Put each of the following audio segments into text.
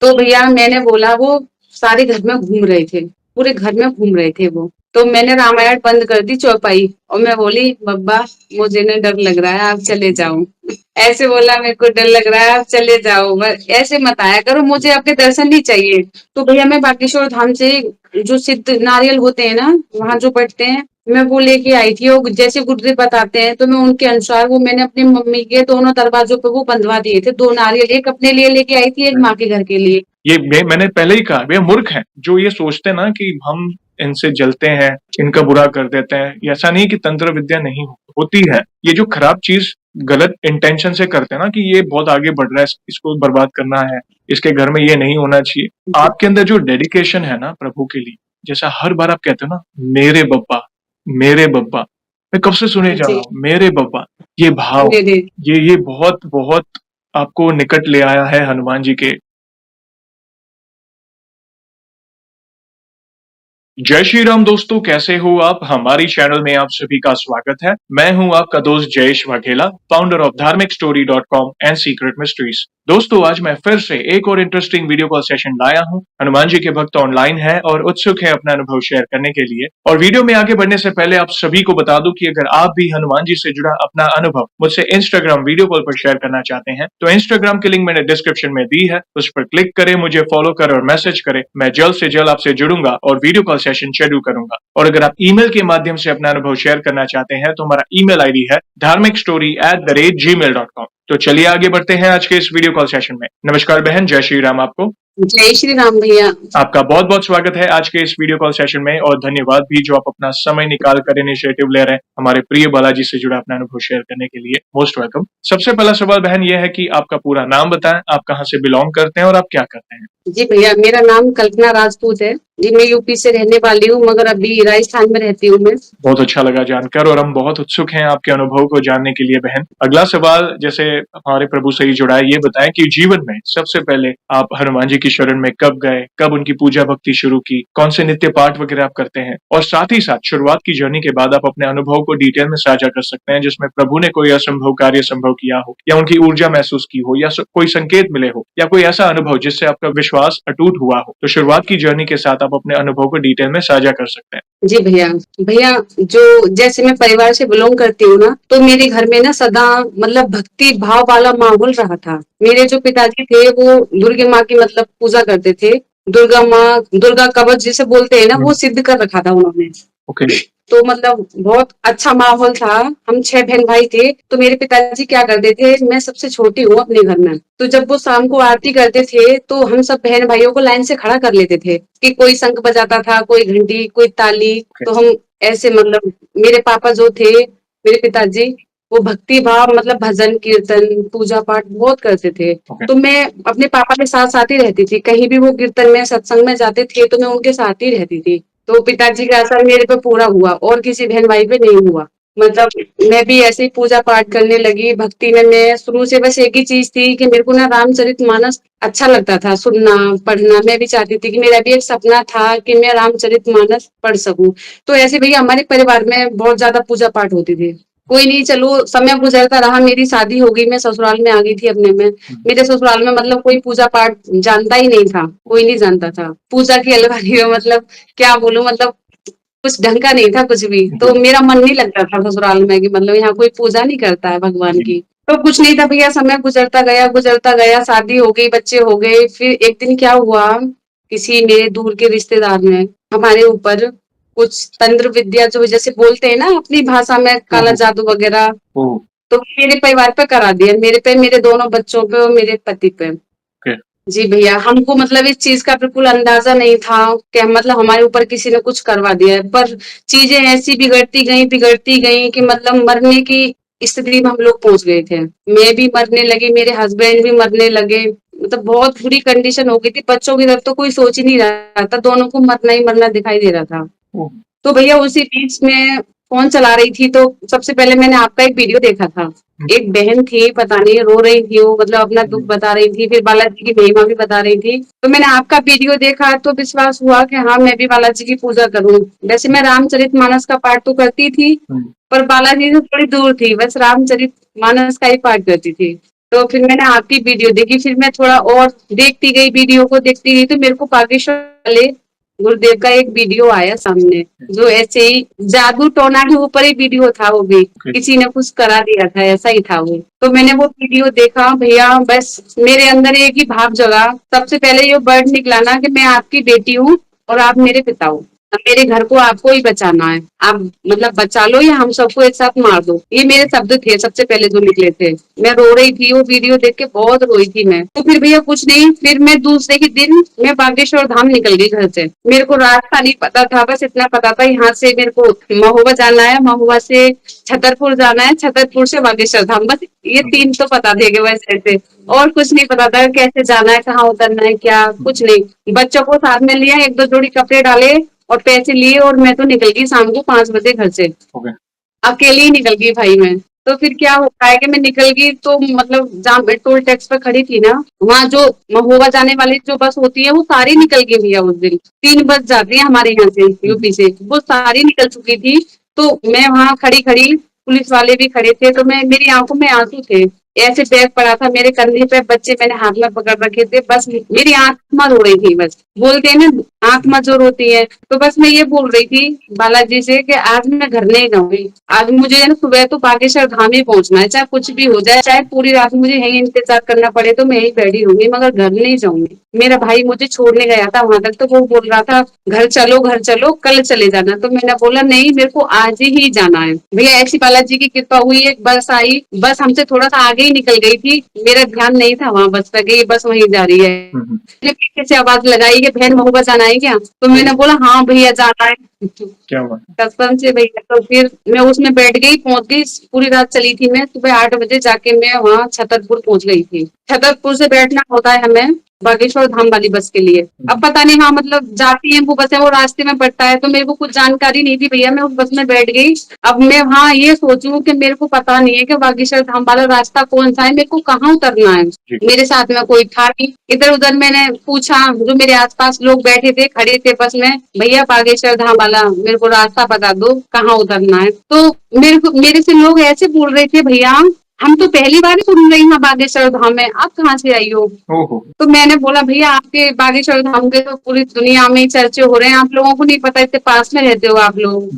तो भैया मैंने बोला वो सारे घर में घूम रहे थे, पूरे घर में घूम रहे थे वो। तो मैंने रामायण बंद कर दी चौपाई और मैं बोली बब्बा मुझे ना डर लग रहा है आप चले जाओ। ऐसे बोला मेरे को डर लग रहा है आप चले जाओ, बस ऐसे मत आया करो, मुझे आपके दर्शन नहीं चाहिए। तो भैया मैं बागेश्वर धाम से जो सिद्ध नारियल होते हैं ना वहां जो पड़ते हैं, मैं वो लेके आई थी और जैसे गुरुदेव बताते हैं तो मैं उनके अनुसार वो मैंने अपनी मम्मी के दोनों दरवाजों पे वो बंधवा दिए थे, 2 नारियल, एक अपने लिए लेके आई थी, एक माँ के घर के लिए। मैंने पहले ही कहा, वे मूर्ख हैं जो ये सोचते हैं ना कि हम इनसे जलते हैं, इनका बुरा कर देते हैं। ये ऐसा नहीं कि तंत्र विद्या नहीं होती है। ये जो खराब चीज गलत इंटेंशन से करते हैं ना कि ये बहुत आगे बढ़ रहा है, इसको बर्बाद करना है, इसके घर में ये नहीं होना चाहिए। आपके अंदर जो डेडिकेशन है ना प्रभु के लिए, जैसा हर बार आप कहते हो ना, मेरे बब्बा, मेरे बब्बा, मैं कब से सुने जा रहा जी हूँ, मेरे बब्बा, ये भाव, मेरे ये बहुत बहुत आपको निकट ले आया है हनुमान जी के। जय श्री राम दोस्तों, कैसे हो आप? हमारी चैनल में आप सभी का स्वागत है। मैं हूं आपका दोस्त जयेश वाघेला, फाउंडर ऑफ धार्मिकस्टोरी.com एंड सीक्रेट मिस्ट्रीज। दोस्तों, आज मैं फिर से एक और इंटरेस्टिंग वीडियो कॉल सेशन लाया हूं। हनुमान जी के भक्त ऑनलाइन है और उत्सुक है अपना अनुभव शेयर करने के लिए। और वीडियो में आगे बढ़ने से पहले आप सभी को बता दूं कि अगर आप भी हनुमान जी से जुड़ा अपना अनुभव मुझसे इंस्टाग्राम वीडियो कॉल पर शेयर करना चाहते हैं तो इंस्टाग्राम की लिंक मैंने डिस्क्रिप्शन में दी है, उस पर क्लिक करें, मुझे फॉलो करें और मैसेज करें। मैं जल्द से जल्द आपसे जुड़ूंगा और वीडियो कॉल सेशन शेड्यूल करूंगा। और अगर आप ईमेल के माध्यम से अपना अनुभव शेयर करना चाहते हैं तो हमारा ईमेल आईडी है dharmikstory@gmail.com। तो चलिए आगे बढ़ते हैं आज के इस वीडियो कॉल सेशन में। नमस्कार बहन, जय श्री राम आपको। जय श्री राम भैया। आपका बहुत बहुत स्वागत है आज के इस वीडियो कॉल सेशन में और धन्यवाद भी जो आप अपना समय निकाल कर इनिशिएटिव ले रहे हैं हमारे प्रिय बालाजी से जुड़ा अपना अनुभव शेयर करने के लिए। Most welcome. सबसे पहला सवाल बहन ये है कि आपका पूरा नाम बताएं, आप कहाँ से बिलोंग करते हैं और आप क्या करते हैं? जी भैया मेरा नाम कल्पना राजपूत है जी, मैं यूपी से रहने वाली हूँ मगर अभी राजस्थान में रहती हूँ मैं। बहुत अच्छा लगा जानकर और हम बहुत उत्सुक हैं आपके अनुभव को जानने के लिए बहन। अगला सवाल जैसे हमारे प्रभु से ही जुड़ा है, ये बताएं कि जीवन में सबसे पहले आप हनुमान जी की शरण में कब गए, कब उनकी पूजा भक्ति शुरू की, कौन से नित्य पाठ वगैरह आप करते हैं, और साथ ही साथ शुरुआत की जर्नी के बाद आप अपने अनुभव को डिटेल में साझा कर सकते हैं जिसमें प्रभु ने कोई असंभव कार्य संभव किया हो या उनकी ऊर्जा महसूस की हो या कोई संकेत मिले हो या कोई ऐसा अनुभव जिससे आपका विश्वास अटूट हुआ हो। तो शुरुआत की जर्नी के साथ आप अपने अनुभव को डिटेल में साझा कर सकते हैं। जी भैया। भैया जो जैसे मैं परिवार से बिलोंग करती हूँ ना तो मेरे घर में ना सदा मतलब भक्ति भाव वाला माहौल रहा था। मेरे जो पिताजी थे वो दुर्गा माँ की मतलब पूजा करते थे। दुर्गा माँ, दुर्गा कवच जिसे बोलते हैं ना वो सिद्ध कर रखा था उन्होंने। ओके। तो मतलब बहुत अच्छा माहौल था। हम 6 बहन भाई थे तो मेरे पिताजी क्या करते थे, मैं सबसे छोटी हूँ अपने घर में, तो जब वो शाम को आरती करते थे तो हम सब बहन भाइयों को लाइन से खड़ा कर लेते थे कि कोई शंख बजाता था, कोई घंटी, कोई ताली। तो हम ऐसे मतलब मेरे पापा जो थे, मेरे पिताजी, वो भक्ति भाव मतलब भजन कीर्तन पूजा पाठ बहुत करते थे। तो मैं अपने पापा के साथ साथ ही रहती थी, कहीं भी वो कीर्तन में सत्संग में जाते थे तो मैं उनके साथ ही रहती थी। तो पिताजी का असर मेरे पे पूरा हुआ और किसी बहन भाई पे नहीं हुआ। मतलब मैं भी ऐसे ही पूजा पाठ करने लगी भक्ति में। मैं शुरू से बस एक ही चीज थी कि मेरे को ना रामचरितमानस अच्छा लगता था सुनना पढ़ना। मैं भी चाहती थी कि मेरा भी एक सपना था कि मैं रामचरितमानस पढ़ सकूं। तो ऐसे भैया हमारे परिवार में बहुत ज्यादा पूजा पाठ होती थी। कोई नहीं, चलो समय गुजरता रहा, मेरी शादी हो गई, मैं ससुराल में आ गई थी अपने में। मेरे ससुराल में मतलब कोई पूजा पाठ जानता ही नहीं था, कोई नहीं जानता था पूजा की अलमारी में। मतलब क्या बोलूं, मतलब कुछ ढंग का नहीं था कुछ भी। तो मेरा मन नहीं लगता था ससुराल में कि मतलब यहाँ कोई पूजा नहीं करता है भगवान की। तो कुछ नहीं था भैया, समय गुजरता गया, शादी हो गई, बच्चे हो गए। फिर एक दिन क्या हुआ, किसी मेरे दूर के रिश्तेदार ने हमारे ऊपर कुछ तंत्र विद्या जो जैसे बोलते हैं ना अपनी भाषा में काला जादू वगैरह, तो मेरे परिवार पे करा दिया, मेरे पे, मेरे दोनों बच्चों पे और मेरे पति पे। जी भैया, हमको मतलब इस चीज का बिल्कुल अंदाजा नहीं था कि मतलब हमारे ऊपर किसी ने कुछ करवा दिया है। पर चीजें ऐसी बिगड़ती गई कि मतलब मरने की स्थिति में हम लोग पहुंच गए थे। मैं भी मरने लगी, मेरे हस्बैंड भी मरने लगे। मतलब बहुत बुरी कंडीशन हो गई थी। बच्चों की तरफ तो कोई सोच ही नहीं रहा था, दोनों को मरना ही मरना दिखाई दे रहा था। तो भैया उसी बीच में फोन चला रही थी तो सबसे पहले मैंने आपका एक वीडियो देखा था। एक बहन थी, पता नहीं रो रही थी वो, मतलब अपना दुख बता रही थी, फिर बालाजी की महिमा भी बता रही थी। तो मैंने आपका वीडियो देखा तो विश्वास हुआ कि हाँ मैं भी बालाजी की पूजा करूं। वैसे मैं रामचरितमानस का पाठ तो करती थी पर बालाजी से थोड़ी दूर थी, बस रामचरितमानस का ही पाठ करती थी। तो फिर मैंने आपकी वीडियो देखी, फिर मैं थोड़ा और देखती गई, वीडियो को देखती गई, तो मेरे को बागेश्वर वाले गुरुदेव का एक वीडियो आया सामने, जो ऐसे ही जादू टोना के ऊपर ही वीडियो था, वो भी किसी ने कुछ करा दिया था, ऐसा ही था वो। तो मैंने वो वीडियो देखा भैया, बस मेरे अंदर एक ही भाव जगा। सबसे पहले ये वर्ड निकला ना कि मैं आपकी बेटी हूँ और आप मेरे पिता हो, अब मेरे घर को आपको ही बचाना है, आप मतलब बचा लो या हम सबको एक साथ मार दो, ये मेरे शब्द थे सबसे पहले जो निकले थे। मैं रो रही थी, वो वीडियो देख के बहुत रोई थी मैं। तो फिर भैया कुछ नहीं, फिर मैं दूसरे ही दिन मैं बागेश्वर धाम निकल गई घर से। मेरे को रास्ता नहीं पता था, बस इतना पता था यहाँ से मेरे को महोबा जाना है, महोबा से छतरपुर जाना है, छतरपुर से बागेश्वर धाम, बस ये तीन तो पता थे कि वैसे ऐसे, और कुछ नहीं पता था कैसे जाना है, कहाँ उतरना है, क्या कुछ नहीं। बच्चों को साथ में लिया, एक दो जोड़ी कपड़े डाले और पैसे लिए, और मैं तो निकल गई शाम को 5 बजे घर से। अकेली ही निकल गई भाई मैं। तो फिर क्या होता है कि मैं निकल गई, तो मतलब जहाँ मैं टोल टैक्स पे खड़ी थी ना, वहाँ जो महोबा जाने वाली जो बस होती है वो सारी निकल गई भैया। उस दिन 3 बस जाती है हमारे यहाँ से, यूपी से, वो सारी निकल चुकी थी। तो मैं वहाँ खड़ी खड़ी, पुलिस वाले भी खड़े थे, तो मैं, मेरी आंखों में आंसू थे, ऐसे बैग पड़ा था मेरे कंधे पे, बच्चे मैंने हाथ में पकड़ रखे थे, बस मेरी आत्मा रो रही थी। बस बोलते हैं ना आत्मा जो रोती है, तो बस मैं ये बोल रही थी बालाजी से कि आज मैं घर नहीं जाऊंगी, आज मुझे है ना सुबह तो बागेश्वर धाम ही पहुंचना है, चाहे कुछ भी हो जाए, चाहे पूरी रात मुझे यही इंतजार करना पड़े, तो मैं यही बैठी रहूंगी, मगर घर नहीं जाऊंगी। मेरा भाई मुझे छोड़ने गया था वहां तक, तो वो बोल रहा था घर चलो, घर चलो, कल चले जाना। तो मैंने बोला नहीं, मेरे को आज ही जाना है भैया। ऐसी बालाजी की कृपा हुई, एक बस आई, बस हमसे थोड़ा सा आगे ही निकल गई थी, मेरा ध्यान नहीं था वहां बस पे, ये बस वहीं जा रही है। मैंने पीछे से आवाज लगाई कि बहन महोबा जाना है क्या? तो मैंने बोला हाँ भैया जाना है। क्या हुआ? कसम से भैया। तो फिर मैं उसमें बैठ गई, पहुंच गई, पूरी रात चली थी मैं, सुबह 8 बजे जाके मैं वहाँ छतरपुर पहुंच गई थी। छतरपुर से बैठना होता है हमें बागेश्वर धाम वाली बस के लिए। अब पता नहीं वहाँ मतलब जाती है वो बस है, वो रास्ते में पड़ता है, तो मेरे को कुछ जानकारी नहीं थी भैया, मैं उस बस में बैठ गई। अब मैं वहाँ ये सोचूं कि मेरे को पता नहीं है कि बागेश्वर धाम वाला रास्ता कौन सा है, मेरे को कहाँ उतरना है। मेरे साथ में कोई था नहीं, इधर उधर मैंने पूछा, जो मेरे आसपास लोग बैठे थे, खड़े थे बस में, भैया बागेश्वर धाम वाला मेरे को रास्ता बता दो, कहाँ उतरना है। तो मेरे से लोग ऐसे बोल रहे थे, भैया हम तो पहली बार ही सुन रही हैं बागेश्वर धाम में, आप कहाँ से आई हो? तो मैंने बोला भैया आपके बागेश्वर धाम के तो पूरी दुनिया में ही चर्चे हो रहे हैं, आप लोगों को नहीं पता, इतने पास में रहते हो आप लोग।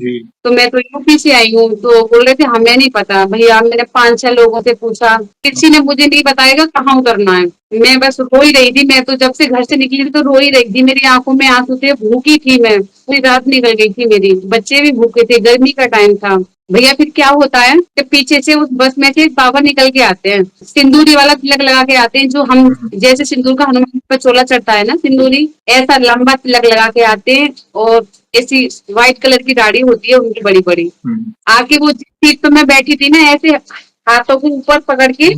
तो मैं तो यूपी से आई हूँ। तो बोल रहे थे हमें नहीं पता भैया, मैंने 5-6 लोगों से पूछा, किसी ने मुझे नहीं बताएगा कहाँ उतरना है। मैं बस रो ही रही थी, मैं तो जब से घर से निकली थी तो रो ही रही थी, मेरी आंखों में आंसू थे, भूखी थी मैं, पूरी रात निकल गई थी मेरी, बच्चे भी भूखे थे, गर्मी का टाइम था भैया। फिर क्या होता है कि पीछे से उस बस में से एक बाबा निकल के आते हैं, सिंदूरी वाला तिलक लगा के आते हैं, जो हम जैसे सिंदूर का हनुमान पर चोला चढ़ता है ना सिंदूरी, ऐसा लंबा तिलक लगा के आते हैं, और ऐसी व्हाइट कलर की दाढ़ी होती है उनकी बड़ी बड़ी। आके वो जिस सीट पे मैं बैठी थी ना, ऐसे हाथों को ऊपर पकड़ के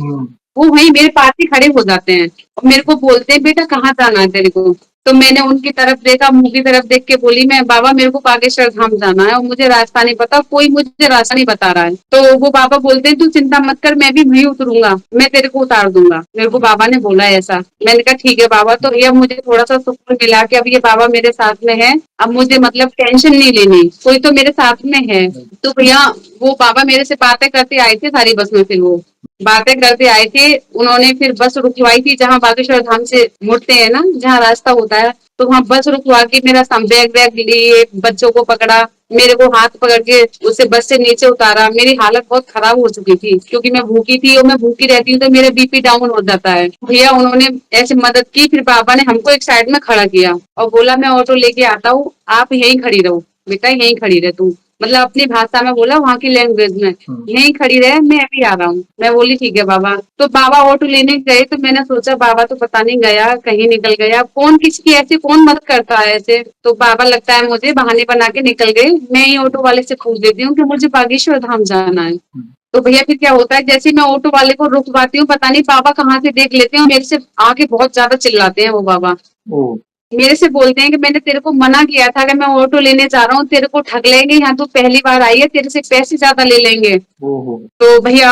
वो वहीं मेरे पास ही खड़े हो जाते हैं, और मेरे को बोलते हैं बेटा कहाँ जाना है तेरे को? तो मैंने उनकी तरफ देखा, मुंह की तरफ देख के बोली मैं, बाबा मेरे को बागेश्वर धाम जाना है और मुझे रास्ता नहीं पता, कोई मुझे रास्ता नहीं बता रहा है। तो वो बाबा बोलते हैं तू चिंता मत कर, मैं भी वहीं उतरूंगा, मैं तेरे को उतार दूंगा। मेरे को बाबा ने बोला ऐसा। मैंने कहा ठीक है बाबा। तो ये मुझे थोड़ा सा सुकून मिला कि अब ये बाबा मेरे साथ में है, अब मुझे मतलब टेंशन नहीं लेनी, कोई तो मेरे साथ में है। तो भैया वो बाबा मेरे से बातें करते आए थे सारी बस में, फिर वो बातें करते आए थे। उन्होंने फिर बस रुकवाई थी जहाँ बागेश्वर धाम से मुड़ते हैं ना, जहाँ रास्ता होता है, तो वहाँ बस रुकवा के मेरा बैग वैग लिए, बच्चों को पकड़ा, मेरे को हाथ पकड़ के उसे बस से नीचे उतारा। मेरी हालत बहुत खराब हो चुकी थी क्योंकि मैं भूखी थी, और मैं भूखी रहती हूँ तो मेरा बीपी डाउन हो जाता है। भैया उन्होंने ऐसे मदद की, फिर बाबा ने हमको एक साइड में खड़ा किया और बोला मैं ऑटो लेके आता हूँ, आप यहीं खड़ी रहो बेटा, यहीं खड़ी रह तू, मतलब अपनी भाषा में बोला, वहाँ की लैंग्वेज में, यहीं खड़ी रहे, मैं अभी आ रहा हूँ। मैं बोली ठीक है बाबा। तो बाबा ऑटो लेने गए, तो मैंने सोचा बाबा तो पता नहीं गया, कहीं निकल गया, कौन किसकी ऐसे कौन मदद करता है ऐसे। तो बाबा लगता है मुझे बहाने बना के निकल गए। मैं ही ऑटो वाले से पूछ देती हूँ कि मुझे बागेश्वर धाम जाना है। तो भैया फिर क्या होता है, जैसे मैं ऑटो वाले को रुकवाती हूँ, पता नहीं बाबा कहाँ से देख लेते हैं, और मेरे से आगे बहुत ज्यादा चिल्लाते हैं वो बाबा। मेरे से बोलते हैं कि मैंने तेरे को मना किया था कि मैं ऑटो लेने जा रहा हूँ, तेरे को ठग लेंगे, यहाँ तो पहली बार आई है, तेरे से पैसे ज्यादा ले लेंगे। तो भैया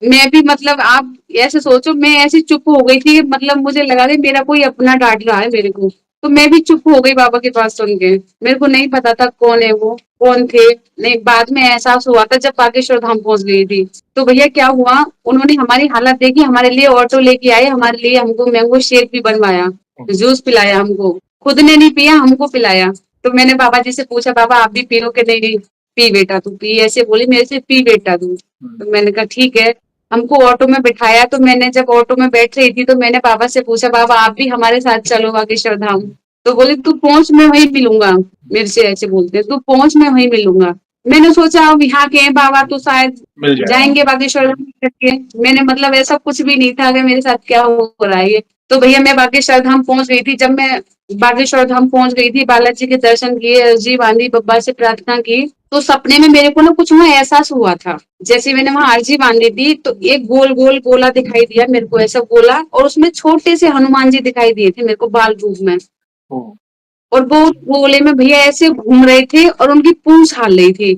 मैं भी मतलब आप ऐसे सोचो, मैं ऐसी चुप हो गई थी, मतलब मुझे लगा कि मेरा कोई अपना डांट रहा है मेरे को। तो मैं भी चुप हो गई बाबा के पास सुन के। मेरे को नहीं पता था कौन है वो, कौन थे। नहीं, बाद में एहसास हुआ था जब बागेश्वर धाम पहुंच गई थी। तो भैया क्या हुआ, उन्होंने हमारी हालत देखी, हमारे लिए ऑटो लेके आए, हमारे लिए हमको मैंगो शेक भी बनवाया, जूस पिलाया हमको। खुद ने नहीं पिया, हमको पिलाया। तो मैंने बाबा जी से पूछा, बाबा आप भी पियो कि नहीं? नहीं, पी बेटा तू पी, ऐसे बोली मेरे से, पी बेटा तू। तो मैंने कहा ठीक है। हमको ऑटो में बिठाया, तो मैंने जब ऑटो में बैठ रही थी तो मैंने बाबा से पूछा, बाबा आप भी हमारे साथ चलो बागेश्वर धाम। तो बोले तू पहुंच, मैं वहीं मिलूंगा। मेरे से ऐसे बोलते हैं, तू पहुंच मैं वहीं मिलूंगा। मैंने सोचा अब यहाँ के हैं बाबा तो शायद मिल जाएगा। जाएंगे बागेश्वर धाम करके। मैंने मतलब ऐसा कुछ भी नहीं था कि मेरे साथ क्या हो रहा है ये। तो भैया मैं बागेश्वर धाम पहुंच गई थी। जब मैं बागेश्वर धाम पहुंच गई थी, बालाजी के दर्शन किए, अर्जी बांधी, बब्बा से प्रार्थना की, तो सपने में मेरे को ना कुछ वहां एहसास हुआ था। जैसे मैंने वहां अर्जी बांधी थी तो एक गोल गोल गोला दिखाई दिया मेरे को, ऐसा गोला, और उसमें छोटे से हनुमान जी दिखाई दिए थे मेरे को बाल रूप में। ओह, और वो गोले में भैया ऐसे घूम रहे थे और उनकी पूंछ हाल रही थी,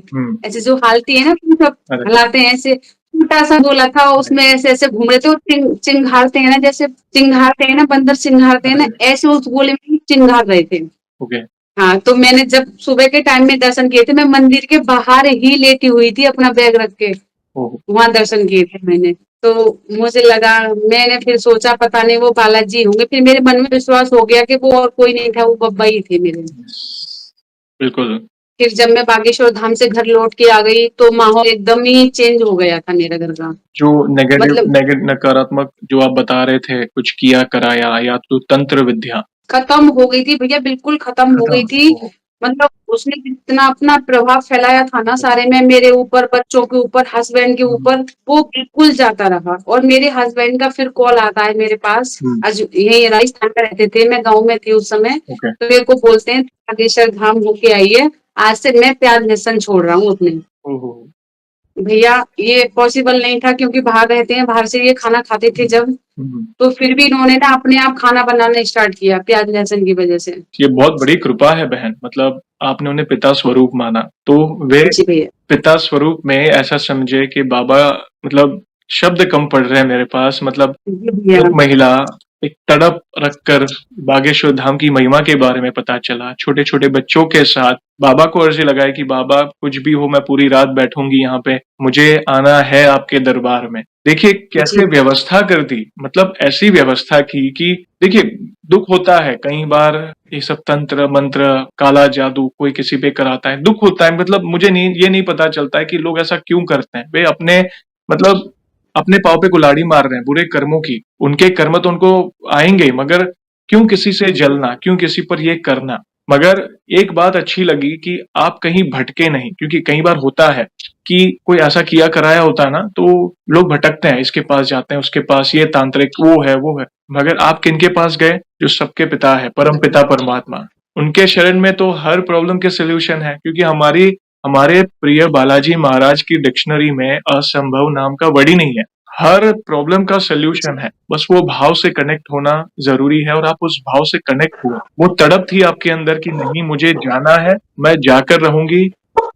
ऐसे जो हालती है ना पूंछ, अब अरे हिलाते हैं ऐसे। छोटा सा गोला था, उसमें ऐसे ऐसे घूम रहे थे और चिंघारते हैं ना, जैसे चिंघारते हैं ना बंदर, चिंघारते हैं ना, अरे, ऐसे उस गोले में चिंघार रहे थे। ओके। हाँ, तो मैंने जब सुबह के टाइम में दर्शन किए थे, मैं मंदिर के बाहर ही लेटी हुई थी अपना बैग रख के, ओह, वहां दर्शन किए थे मैंने। तो मुझे लगा, मैंने फिर सोचा पता नहीं वो बालाजी होंगे, फिर मेरे मन में विश्वास हो गया कि वो और कोई नहीं था, वो बब्बा ही थे मेरे। बिल्कुल। फिर जब मैं बागेश्वर धाम से घर लौट के आ गई तो माहौल एकदम ही चेंज हो गया था मेरा घर का। जो मतलब नकारात्मक जो आप बता रहे थे, कुछ किया कराया या तो तंत्र विद्या खत्म हो गई थी भैया, बिल्कुल खत्म हो खत्म। गई थी। ओह, मतलब उसने जितना अपना प्रभाव फैलाया था ना सारे में, मेरे ऊपर, बच्चों के ऊपर, हस्बैंड के हम्म, ऊपर, वो बिल्कुल जाता रहा। और मेरे हस्बैंड का फिर कॉल आता है मेरे पास, आज यही राजस्थान में रहते थे, मैं गाँव में थी उस समय। ओके। तो मेरे को बोलते हैं बागेश्वर धाम होके आई है, आज से मैं प्याज लहसुन छोड़ रहा हूँ अपने। ओहो, भैया ये पॉसिबल नहीं था क्योंकि बाहर रहते हैं, बाहर से ये खाना खाते थे जब। हम्म, तो फिर भी इन्होंने ना अपने आप खाना बनाना स्टार्ट किया प्याज लहसुन की वजह से। ये बहुत बड़ी कृपा है बहन, मतलब आपने उन्हें पिता स्वरूप माना, तो वे जी भैया। पिता स्वरूप में ऐसा समझे कि बाबा, मतलब शब्द कम पड़ रहे हैं मेरे पास, मतलब जी भैया। एक महिला एक तड़प रखकर बागेश्वर धाम की महिमा के बारे में पता चला, छोटे छोटे बच्चों के साथ बाबा को अर्जी लगाई कि बाबा कुछ भी हो मैं पूरी रात बैठूंगी यहाँ पे, मुझे आना है आपके दरबार में। देखिए जी कैसे व्यवस्था कर दी, मतलब ऐसी व्यवस्था की कि देखिए दुख होता है कई बार, ये सब तंत्र मंत्र काला जादू कोई किसी पे कराता है, दुख होता है, मतलब मुझे नहीं, ये नहीं पता चलता है कि लोग ऐसा क्यों करते हैं। वे अपने, मतलब अपने पाँव पे कुल्हाड़ी मार रहे हैं बुरे कर्मों की, उनके कर्म तो उनको आएंगे, मगर क्यों किसी से जलना, क्यों किसी पर ये करना। मगर एक बात अच्छी लगी कि आप कहीं भटके नहीं, क्योंकि कई बार होता है कि कोई ऐसा किया कराया होता है ना तो लोग भटकते हैं, इसके पास जाते हैं, उसके पास, ये तांत्रिक, वो है वो है। मगर आप किनके पास गए? जो सबके पिता है, परम पिता परमात्मा, उनके शरण में तो हर प्रॉब्लम के सोल्यूशन है, क्योंकि हमारे प्रिय बालाजी महाराज की डिक्शनरी में असंभव नाम का वर्ड ही नहीं है। हर प्रॉब्लम का सोल्यूशन है, बस वो भाव से कनेक्ट होना जरूरी है, और आप उस भाव से कनेक्ट हुए। वो तड़प थी आपके अंदर कि नहीं मुझे जाना है, मैं जाकर रहूंगी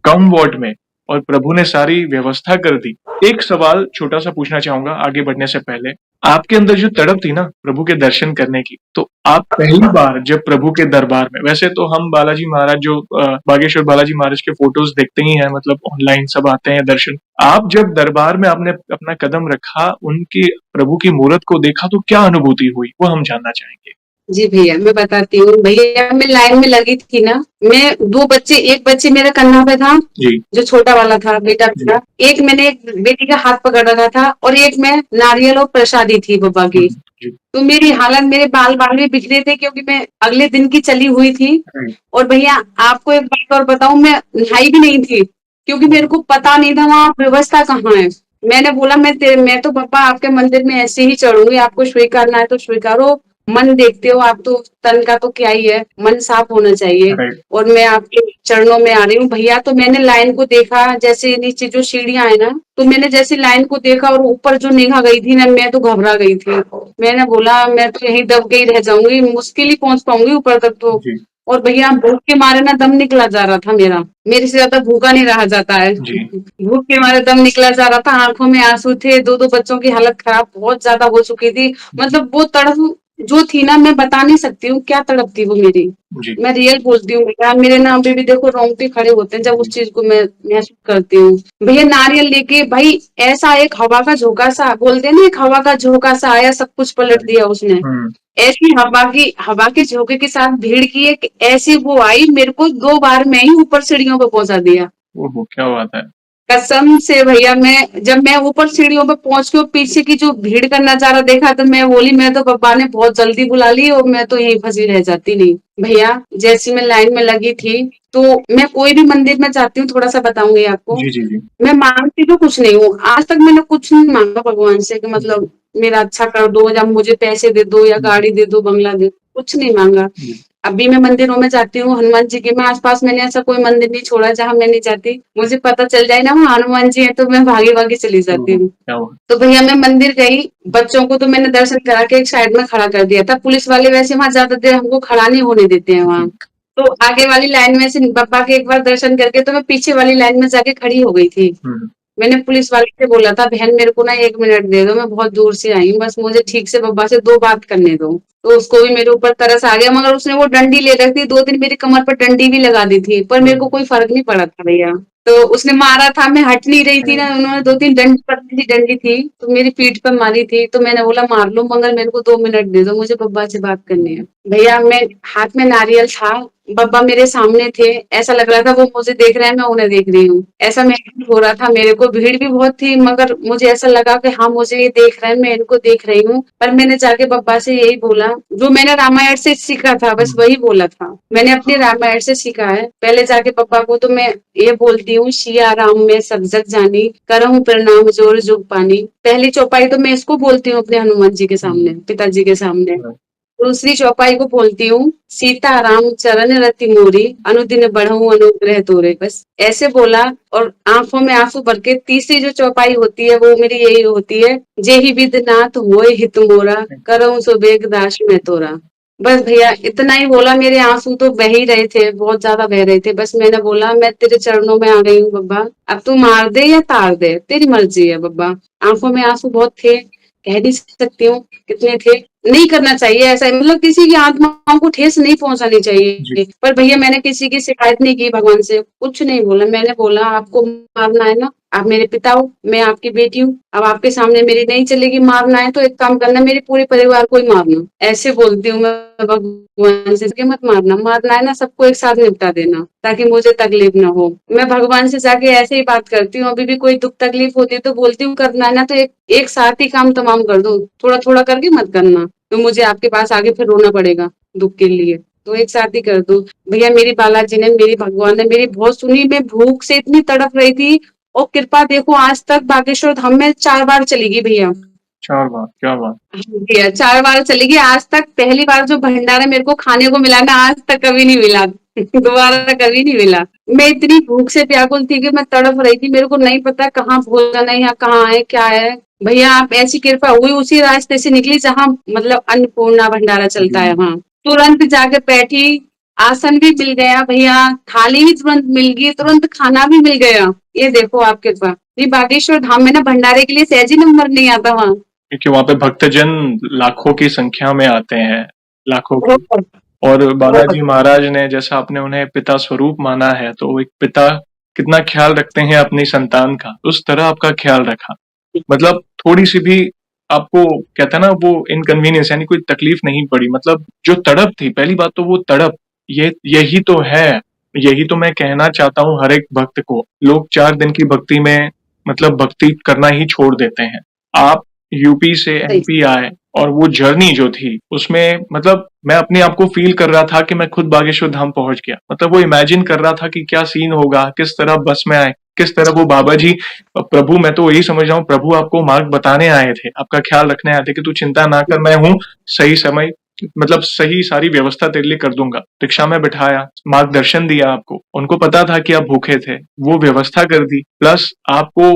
कम वॉट में, और प्रभु ने सारी व्यवस्था कर दी। एक सवाल छोटा सा पूछना चाहूंगा आगे बढ़ने से पहले, आपके अंदर जो तड़प थी ना प्रभु के दर्शन करने की, तो आप पहली बार जब प्रभु के दरबार में, वैसे तो हम बालाजी महाराज जो बागेश्वर बालाजी महाराज के फोटोज देखते ही हैं, मतलब ऑनलाइन सब आते हैं दर्शन, आप जब दरबार में आपने अपना कदम रखा, उनकी प्रभु की मूर्त को देखा, तो क्या अनुभूति हुई वो हम जानना चाहेंगे। जी भैया मैं बताती हूँ। भैया मैं लाइन में लगी थी ना, मैं दो बच्चे, एक बच्चे मेरे कन्धा पे था, जी जो छोटा वाला था बेटा जी। मेरा, एक मैंने एक बेटी का हाथ पकड़ रखा था, और एक मैं नारियल और प्रसादी थी बाबा की। जी तो मेरी हालत, मेरे बाल बाल भी बिखरे थे क्योंकि मैं अगले दिन की चली हुई थी। राइट। और भैया आपको एक बात और बताऊं, मैं नहाई भी नहीं थी क्योंकि मेरे को पता नहीं था वहाँ व्यवस्था कहाँ है। मैंने बोला मैं तो पापा आपके मंदिर में ऐसे ही चढ़ूंगी, आपको स्वीकारना है तो स्वीकारो, मन देखते हो आप तो, तन का तो क्या ही है, मन साफ होना चाहिए। राइट। और मैं आपके चरणों में आ रही हूँ भैया। तो मैंने लाइन को देखा, जैसे नीचे जो सीढ़ियां है ना, तो मैंने जैसे लाइन को देखा और ऊपर जो निगाह गई थी ना, मैं तो घबरा गई थी। मैंने बोला मैं तो यहीं दब गई रह जाऊंगी, मुश्किल ही पहुंच पाऊंगी ऊपर तक तो। जी और भैया भूख के मारे ना दम निकला जा रहा था मेरा, मेरे से ज्यादा भूखा नहीं रहा जाता है। जी। भूख के मारे दम निकला जा रहा था, आंखों में आंसू थे, दो दो बच्चों की हालत खराब बहुत ज्यादा हो चुकी थी। मतलब वो तड़प जो थी ना, मैं बता नहीं सकती हूँ क्या तड़प थी वो मेरी। जी। मैं रियल बोलती हूँ भैया, मेरे नाम पे भी देखो रोंगटे खड़े होते हैं जब उस चीज को मैं महसूस करती हूँ। भैया नारियल लेके भाई, ऐसा एक हवा का झोंका सा, बोलते हैं ना, एक हवा का झोंका सा आया, सब कुछ पलट दिया उसने। हम्म। ऐसी हवा के झोंके के साथ भीड़ की एक ऐसी वो आई, मेरे को 2 बार में ही ऊपर सीढ़ियों पे पहुंचा दिया। ओहो, क्या बात है। कसम से भैया, मैं जब मैं ऊपर सीढ़ियों पे पहुंच के पीछे की जो भीड़ का नजारा देखा, तो मैं बोली, मैं तो पापा ने बहुत जल्दी बुला ली और मैं तो यहीं फंसी रह जाती। नहीं भैया, जैसी मैं लाइन में लगी थी, तो मैं कोई भी मंदिर में जाती हूँ, थोड़ा सा बताऊंगी आपको। जी, जी, जी। मैं मांगती तो कुछ नहीं हूँ, आज तक मैंने कुछ नहीं मांगा भगवान से कि मतलब मेरा अच्छा कर दो, या मुझे पैसे दे दो, या गाड़ी दे दो, बंगला दे दो, कुछ नहीं मांगा। जी। अभी मैं मंदिरों में जाती हूँ, हनुमान जी के, मैं आसपास मैंने ऐसा कोई मंदिर नहीं छोड़ा जहाँ मैं नहीं जाती। मुझे पता चल जाए ना वहाँ हनुमान जी है, तो मैं भागी भागी चली जाती ओहो, हूँ। क्या बात। तो भैया मैं मंदिर गई, बच्चों को तो मैंने दर्शन करा के एक साइड में खड़ा कर दिया था। पुलिस वाले वैसे वहां ज्यादा देर हमको खड़ा नहीं होने देते हैं वहां। जी। तो आगे वाली लाइन में से पापा के एक बार दर्शन करके, तो मैं पीछे वाली लाइन में जाके खड़ी हो गई थी। हम्म। मैंने पुलिस वाले से बोला था, बहन मेरे को ना 1 मिनट दे दो, मैं बहुत दूर से आई हूँ, बस मुझे ठीक से बब्बा से 2 बात करने दो। तो उसको भी मेरे ऊपर तरस आ गया, मगर उसने वो डंडी ले रखी थी, 2 दिन मेरी कमर पर डंडी भी लगा दी थी, पर मेरे को हम्म। कोई फर्क नहीं पड़ा था भैया। तो उसने मारा था, मैं हट नहीं रही थी ना, उन्होंने 2-3 डंडी, पतली सी डंडी थी, तो मेरी पीठ पर मारी थी, तो मैंने बोला मार लो, मगर मेरे को 2 मिनट दे दो, मुझे बब्बा से बात करनी है। भैया मैं, हाथ में नारियल था, बब्बा मेरे सामने थे, ऐसा लग रहा था वो मुझे देख रहे हैं, मैं उन्हें देख रही हूँ, ऐसा महसूस हो रहा था मेरे को। भीड़ भी बहुत थी, मगर मुझे ऐसा लगा कि हाँ मुझे ये देख रहे हैं, मैं इनको देख रही हूँ। पर मैंने जाके बब्बा से यही बोला, जो मैंने रामायण से सीखा था, बस हम्म। वही बोला था। मैंने अपने रामायण से सीखा है। पहले जाके बब्बा को तो मैं ये बोलती हूँ, सिया राम में सब जग जानी, करहूँ प्रणाम जोर जुग पानी। पहली चौपाई तो मैं इसको बोलती हूँ अपने हनुमान जी के सामने, पिताजी के सामने। दूसरी चौपाई को बोलती हूँ, सीता राम चरण रति मोरी, अनुदिन बढ़ऊ अनुग्रह तोरे। बस ऐसे बोला, और आंखों में आंसू भर के। तीसरी जो चौपाई होती है वो मेरी यही होती है, जेहि विद नाथ होए हित मोरा, करऊँ सो बेग दास मैं तोरा। बस भैया इतना ही बोला, मेरे आंसू तो बह ही रहे थे, बहुत ज्यादा बह रहे थे। बस मैंने बोला, मैं तेरे चरणों में आ गई हूँ बब्बा, अब तू मार दे या तार दे, तेरी मर्जी है बब्बा। आंखों में आंसू बहुत थे, कह नहीं सकती हूँ कितने थे। नहीं करना चाहिए ऐसा, मतलब किसी की आत्माओं को ठेस नहीं पहुंचानी जी। चाहिए। पर भैया मैंने किसी की शिकायत नहीं की भगवान से, कुछ नहीं बोला। मैंने बोला, आपको मारना है ना, आप मेरे पिता हो, मैं आपकी बेटी हूँ, अब आपके सामने मेरी नहीं चलेगी। मारना है तो एक काम करना, मेरे पूरे परिवार को ही मारना। ऐसे बोलती हूँ मैं भगवान से कि मत मारना, मारना है ना सबको एक साथ निपटा देना, ताकि मुझे तकलीफ ना हो। मैं भगवान से जाके ऐसे ही बात करती हूँ। अभी भी कोई दुख तकलीफ होती है तो बोलती हूँ, करना है ना तो एक एक साथ ही काम तमाम कर दो, थोड़ा थोड़ा करके मत करना, तो मुझे आपके पास आगे फिर रोना पड़ेगा दुख के लिए। तो एक साथ ही कर दो। भैया मेरी बालाजी ने, मेरी भगवान ने मेरी बहुत सुनी। मैं भूख से इतनी तड़प रही थी, और कृपा देखो, आज तक बागेश्वर धाम में 4 बार चली गई भैया। 4 बार, क्या बात। भैया 4 बार चली गई, आज तक पहली बार जो भंडारा मेरे को खाने को मिला ना, आज तक कभी नहीं मिला। दोबारा कभी नहीं मिला। मैं इतनी भूख से व्याकुल थी कि मैं तड़प रही थी, मेरे को नहीं पता कहाँ भोजन है या कहाँ है क्या है। भैया आप ऐसी कृपा हुई, उसी रास्ते से निकली जहाँ मतलब अन्नपूर्णा भंडारा चलता है जी। वहां। तुरंत जाके बैठी, आसन भी मिल गया भैया, थाली भी तुरंत मिल गई, तुरंत खाना भी मिल गया। ये देखो आप कृपा। ये बागेश्वर धाम में ना भंडारे के लिए सहज ही नंबर नहीं आता वहां। क्योंकि वहां पे भक्तजन लाखों की संख्या में आते हैं, लाखों की। बहुत और बहुत बालाजी महाराज ने, जैसा आपने उन्हें पिता स्वरूप माना है, तो एक पिता कितना ख्याल रखते हैं अपनी संतान का, उस तरह आपका ख्याल रखा। मतलब थोड़ी सी भी आपको, कहते हैं ना, वो इनकन्वीनियंस यानी कोई तकलीफ नहीं पड़ी। मतलब जो तड़प थी, पहली बात तो वो तड़प, ये यही तो है। यही तो मैं कहना चाहता हूँ हर एक भक्त को। लोग 4 दिन की भक्ति में मतलब भक्ति करना ही छोड़ देते हैं। आप यूपी से सही। एमपी आए, और वो जर्नी जो थी उसमें मतलब मैं अपने आप को फील कर रहा था कि मैं खुद बागेश्वर धाम पहुंच गया। मतलब वो इमेजिन कर रहा था कि क्या सीन होगा, किस तरह बस में आए, किस तरह वो बाबा जी, प्रभु, मैं तो यही समझ रहा हूँ, प्रभु आपको मार्ग बताने आए थे, आपका ख्याल रखने आए थे कि तू चिंता ना कर, मैं हूँ, सही समय, मतलब सही सारी व्यवस्था तेरे लिए कर दूंगा। रिक्शा में बिठाया, मार्गदर्शन दिया आपको। उनको पता था कि आप भूखे थे, वो व्यवस्था कर दी। प्लस आपको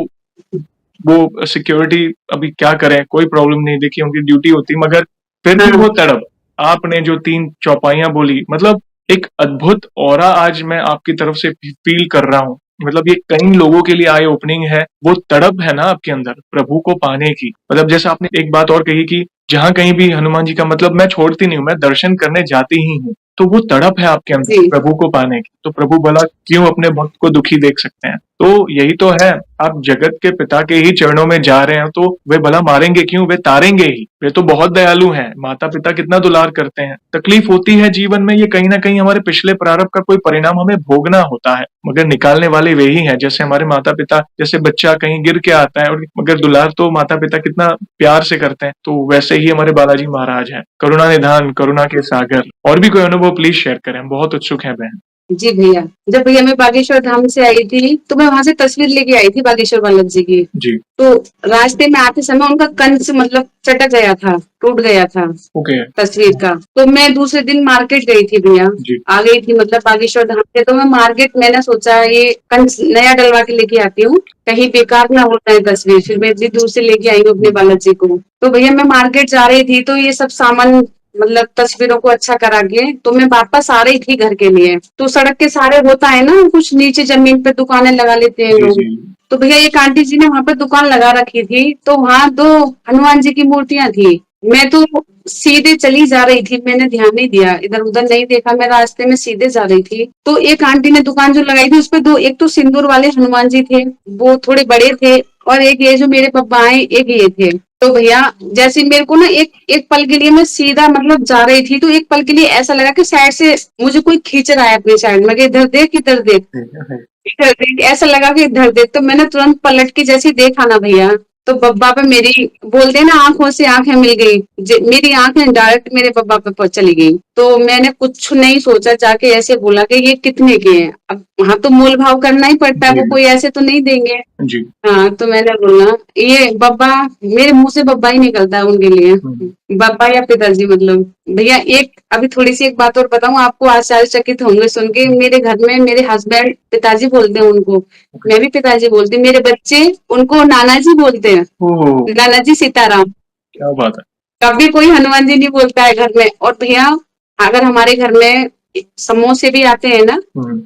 वो सिक्योरिटी, अभी क्या करें, कोई प्रॉब्लम नहीं, देखिए उनकी ड्यूटी होती, मगर फिर भी वो तड़प। आपने जो 3 चौपाइयां बोली, मतलब एक अद्भुत ऑरा आज मैं आपकी तरफ से फील कर रहा हूँ। मतलब ये कई लोगों के लिए आई ओपनिंग है, वो तड़प है ना आपके अंदर प्रभु को पाने की। मतलब जैसे आपने एक बात और कही कि जहाँ कहीं भी हनुमान जी का मतलब मैं छोड़ती नहीं हूँ, मैं दर्शन करने जाती ही हूँ। तो वो तड़प है आपके अंदर जी प्रभु को पाने की। तो प्रभु भला क्यों अपने भक्त को दुखी देख सकते हैं? तो यही तो है, आप जगत के पिता के ही चरणों में जा रहे हैं, तो वे भला मारेंगे क्यों? वे तारेंगे ही। वे तो बहुत दयालु हैं, माता पिता कितना दुलार करते हैं। तकलीफ होती है जीवन में, ये कहीं ना कहीं हमारे पिछले प्रारब्ध का कोई परिणाम हमें भोगना होता है, मगर निकालने वाले वे ही हैं। जैसे हमारे माता पिता, जैसे बच्चा कहीं गिर के आता है, और मगर दुलार तो माता पिता कितना प्यार से करते हैं, तो वैसे ही हमारे बालाजी महाराज हैं, करुणा निधान, करुणा के सागर। और भी कोई अनुभव प्लीज शेयर करें, हम बहुत उत्सुक हैं बहन। जी भैया, जब भैया मैं बागेश्वर धाम से आई थी तो मैं वहां से तस्वीर लेके आई थी बागेश्वर बालक जी की। जी। तो रास्ते में आते समय उनका कंच मतलब चटक गया था, टूट गया था ओके। तस्वीर का। तो मैं दूसरे दिन मार्केट गई थी भैया, जी। आ गई थी मतलब बागेश्वर धाम से। तो मैं मार्केट, मैंने सोचा ये कंच नया डलवा के लेके आती हूँ, कहीं बेकार ना हो जाए तस्वीर। फिर मैं इतनी दूर से लेके आई हूँ अपने बालाजी को। तो भैया मैं मार्केट जा रही थी तो ये सब सामान मतलब तस्वीरों को अच्छा करा के तो मैं वापस आ रही थी घर के लिए। तो सड़क के सहारे होता है ना, कुछ नीचे जमीन पे दुकानें लगा लेते हैं जी लोग। जी। तो भैया एक आंटी जी ने वहां पे दुकान लगा रखी थी, तो वहां दो हनुमान जी की मूर्तियां थी। मैं तो सीधे चली जा रही थी, मैंने ध्यान नहीं दिया, इधर उधर नहीं देखा, मैं रास्ते में सीधे जा रही थी। तो एक आंटी ने दुकान जो लगाई थी उसपे दो, एक तो सिंदूर वाले हनुमान जी थे, वो थोड़े बड़े थे, और एक ये जो मेरे पापा आए एक ये थे। तो भैया जैसे मेरे को ना एक एक पल के लिए मैं सीधा मतलब जा रही थी, तो एक पल के लिए ऐसा लगा कि साइड से मुझे कोई खींच रहा है अपनी साइड में, कि इधर देख इधर देख इधर देख, ऐसा लगा कि इधर देख। तो मैंने तुरंत पलट के जैसे ही देखा ना भैया, तो बब्बा पे मेरी, बोलते हैं ना आंखों से आंखें मिल गई, मेरी आंखें डायरेक्ट मेरे बब्बा पे चली गई। तो मैंने कुछ नहीं सोचा, जाके ऐसे बोला कि ये कितने के हैं। अब वहां तो मोल भाव करना ही पड़ता है, वो जी कोई ऐसे तो नहीं देंगे। जी। हाँ, तो मैंने बोला ये बब्बा, मेरे मुंह से बब्बा ही निकलता है उनके लिए, बब्बा या पिताजी मतलब। भैया एक अभी थोड़ी सी एक बात और बताऊं आपको, आश्चर्यचकित होंगे सुन के। मेरे घर में मेरे हस्बैंड पिताजी बोलते हैं उनको, मैं भी पिताजी बोलती हूँ, मेरे बच्चे उनको नाना जी बोलते हैं, ओह, नाना जी सीताराम। क्या बात है। कभी कोई हनुमान जी नहीं बोलता है घर में। और भैया अगर हमारे घर में समोसे भी आते हैं ना,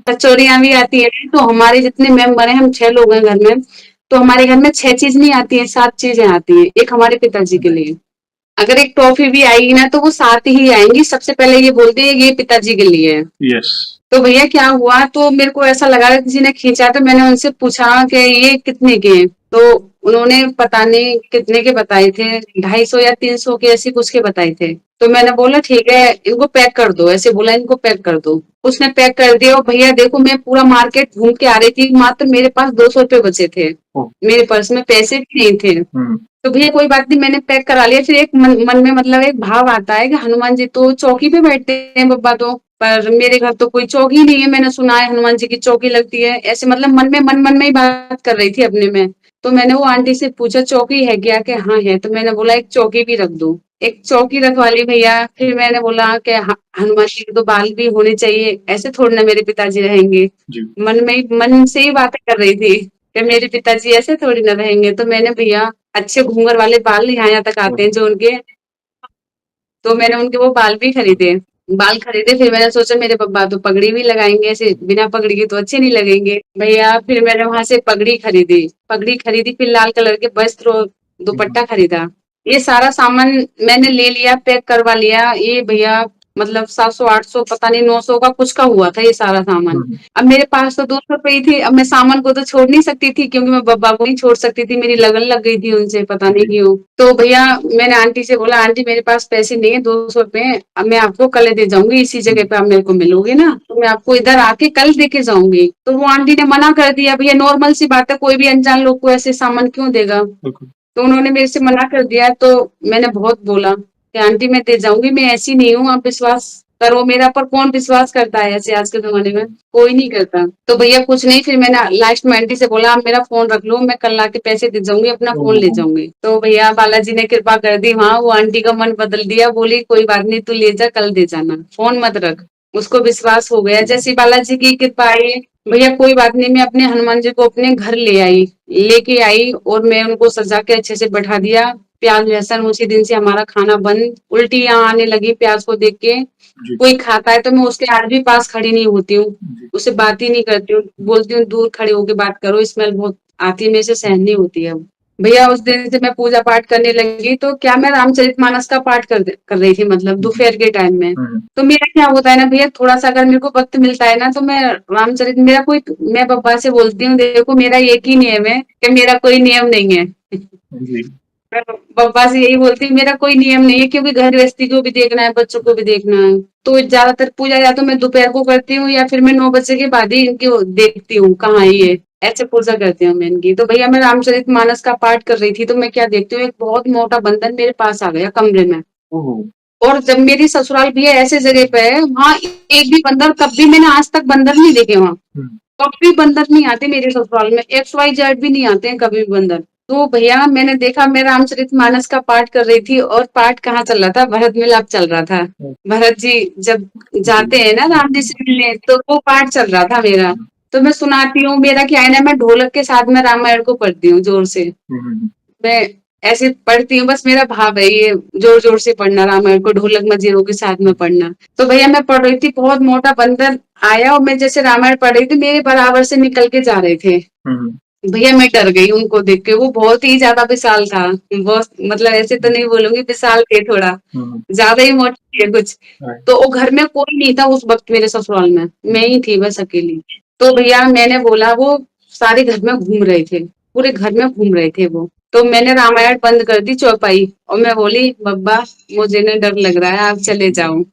कचौरियां भी आती है, तो हमारे जितने मेंबर हैं, हम 6 लोग हैं घर में, तो हमारे घर में 6 चीज नहीं आती है, 7 चीजें आती है, एक हमारे पिताजी के लिए। अगर एक टॉफी भी आएगी ना तो वो 7 ही आएंगी, सबसे पहले ये बोलते हैं ये पिताजी के लिए है। यस। तो भैया क्या हुआ, तो मेरे को ऐसा लगा किसी ने खींचा, तो मैंने उनसे पूछा कि ये कितने के हैं। तो उन्होंने पता नहीं कितने के बताए थे, 250 या 300 के ऐसे कुछ के बताए थे। तो मैंने बोला ठीक है इनको पैक कर दो, ऐसे बोला इनको पैक कर दो। उसने पैक कर दिया। और भैया देखो मैं पूरा मार्केट घूम के आ रही थी, मात्र मेरे पास 200 रुपए बचे थे, मेरे पर्स में पैसे भी नहीं थे। तो भैया कोई बात नहीं, मैंने पैक करा लिया। फिर एक मन में मतलब एक भाव आता है कि हनुमान जी तो चौकी पे बैठते हैं बब्बा तो, पर मेरे घर तो कोई चौकी नहीं है, मैंने सुना है हनुमान जी की चौकी लगती है, ऐसे मतलब मन में ही बात कर रही थी अपने में। तो मैंने वो आंटी से पूछा चौकी है क्या, कि हाँ है। तो मैंने बोला एक चौकी भी रख दो, एक चौकी रखवा ली भैया। फिर मैंने बोला कि हनुमान जी के तो बाल भी होने चाहिए, ऐसे थोड़ी ना मेरे पिताजी रहेंगे। मन से ही बातें कर रही थी कि मेरे पिताजी ऐसे थोड़ी ना रहेंगे। तो मैंने भैया अच्छे घूंगर वाले बाल यहाँ तक आते हैं जो उनके, तो मैंने उनके वो बाल भी खरीदे, बाल खरीदे। फिर मैंने सोचा मेरे पापा तो पगड़ी भी लगाएंगे, ऐसे बिना पगड़ी के तो अच्छे नहीं लगेंगे भैया। फिर मैंने वहां से पगड़ी खरीदी, फिर लाल कलर के वस्त्र और दुपट्टा खरीदा। ये सारा सामान मैंने ले लिया, पैक करवा लिया। ये भैया मतलब 700 800 पता नहीं 900 का कुछ का हुआ था ये सारा सामान। अब मेरे पास तो 200 रुपए ही थे, अब मैं सामान को तो छोड़ नहीं सकती थी, क्योंकि मैं बब्बा को नहीं छोड़ सकती थी, मेरी लगन लग गई थी उनसे, पता नहीं क्यों। तो भैया मैंने आंटी से बोला आंटी मेरे पास पैसे नहीं है, 200 रुपए, अब मैं आपको कल दे जाऊंगी, इसी जगह पे आप मेरे को मिलोगे ना, तो मैं आपको इधर आके कल दे के जाऊंगी। तो वो आंटी ने मना कर दिया। भैया नॉर्मल सी बात है, कोई भी अनजान लोग को ऐसे सामान क्यों देगा। तो उन्होंने मेरे से मना कर दिया। तो मैंने बहुत बोला कि आंटी मैं दे जाऊंगी, मैं ऐसी नहीं हूँ, आप विश्वास करो मेरा। पर कौन विश्वास करता है ऐसे आज के जमाने में, कोई नहीं करता। तो भैया कुछ नहीं, फिर मैंने लास्ट में आंटी से बोला आप मेरा फोन रख लो, मैं कल आके पैसे दे जाऊंगी, अपना फोन ले जाऊंगी। तो भैया बालाजी ने कृपा कर दी, वहाँ वो आंटी का मन बदल दिया, बोली कोई बात नहीं तू ले जा, कल दे जाना, फोन मत रख। उसको विश्वास हो गया, जैसी बालाजी की कृपा आई। भैया कोई बात नहीं, मैं अपने हनुमान जी को अपने घर लेके आई, और मैं उनको सजा के अच्छे से बैठा दिया। प्याज लहसुन, उसी दिन से हमारा खाना बंद। उल्टियां आने लगी प्याज को देख के। जी। कोई खाता है तो मैं उसके आज भी पास खड़ी नहीं होती हूँ, जी। उससे बात ही नहीं करती हूँ, बोलती हूँ दूर खड़े होके बात करो, स्मेल बहुत आती है, मेरे से सहन नहीं होती है अब। भैया उस दिन से मैं पूजा पाठ करने लगी, तो क्या मैं रामचरितमानस का पाठ कर रही थी, मतलब दोपहर के टाइम में। तो मेरा क्या होता है ना भैया, थोड़ा सा अगर मेरे को वक्त मिलता है ना, तो मैं रामचरित, मेरा कोई, मैं बब्बा से बोलती हूँ, देखो मेरा एक ही नियम है कि मेरा कोई नियम नहीं है। जी। मैं बब्बा से यही बोलती हूँ, मेरा कोई नियम नहीं है, क्योंकि घर गृहस्थी को भी देखना है, बच्चों को भी देखना है। तो ज्यादातर पूजा या तो मैं दोपहर को करती हूँ, या फिर मैं 9 बजे के बाद ही इनकी देखती हूँ कहाँ है ये, ऐसे पूजा करती हूँ मैं इनकी। तो भैया मैं रामचरितमानस का पाठ कर रही थी, तो मैं क्या देखती हूँ, एक बहुत मोटा बंदर मेरे पास आ गया कमरे में। ओह! और जब मेरी ससुराल भैया ऐसे जगह पे है, वहाँ एक भी बंदर, कभी मैंने आज तक बंदर नहीं देखे वहाँ, हुँ। कभी बंदर नहीं आते मेरे ससुराल में, XYZ भी नहीं आते हैं कभी भी बंदर। तो भैया मैंने देखा, मैं रामचरितमानस का पाठ कर रही थी, और पाठ कहाँ चल रहा था, भरत मिलाप चल रहा था। भरत जी जब जाते हैं ना राम जी से मिलने, तो वो पाठ चल रहा था मेरा। तो मैं सुनाती हूँ, मेरा क्या है ना, मैं ढोलक के साथ में रामायण को पढ़ती हूँ जोर से। मैं ऐसे पढ़ती हूँ, बस मेरा भाव है ये, जोर जोर से पढ़ना रामायण को, ढोलक मजीरों के साथ में पढ़ना। तो भैया मैं पढ़ रही थी, बहुत मोटा बंदर आया, और मैं जैसे रामायण पढ़ रही थी, मेरे बराबर से निकल के जा रहे थे। भैया मैं डर गई उनको देख के, वो बहुत ही ज्यादा विशाल था, बहुत, मतलब ऐसे तो नहीं बोलूंगी, विशाल थे थोड़ा, ज्यादा ही मोटी है कुछ। तो वो घर में कोई नहीं था उस वक्त मेरे ससुराल में, मैं ही थी बस अकेली। तो भैया मैंने बोला, वो सारे घर में घूम रहे थे, पूरे घर में घूम रहे थे वो। तो मैंने रामायण बंद कर दी चौपाई, और मैं बोली, बब्बा मुझे ना डर लग रहा है, आप चले जाओ।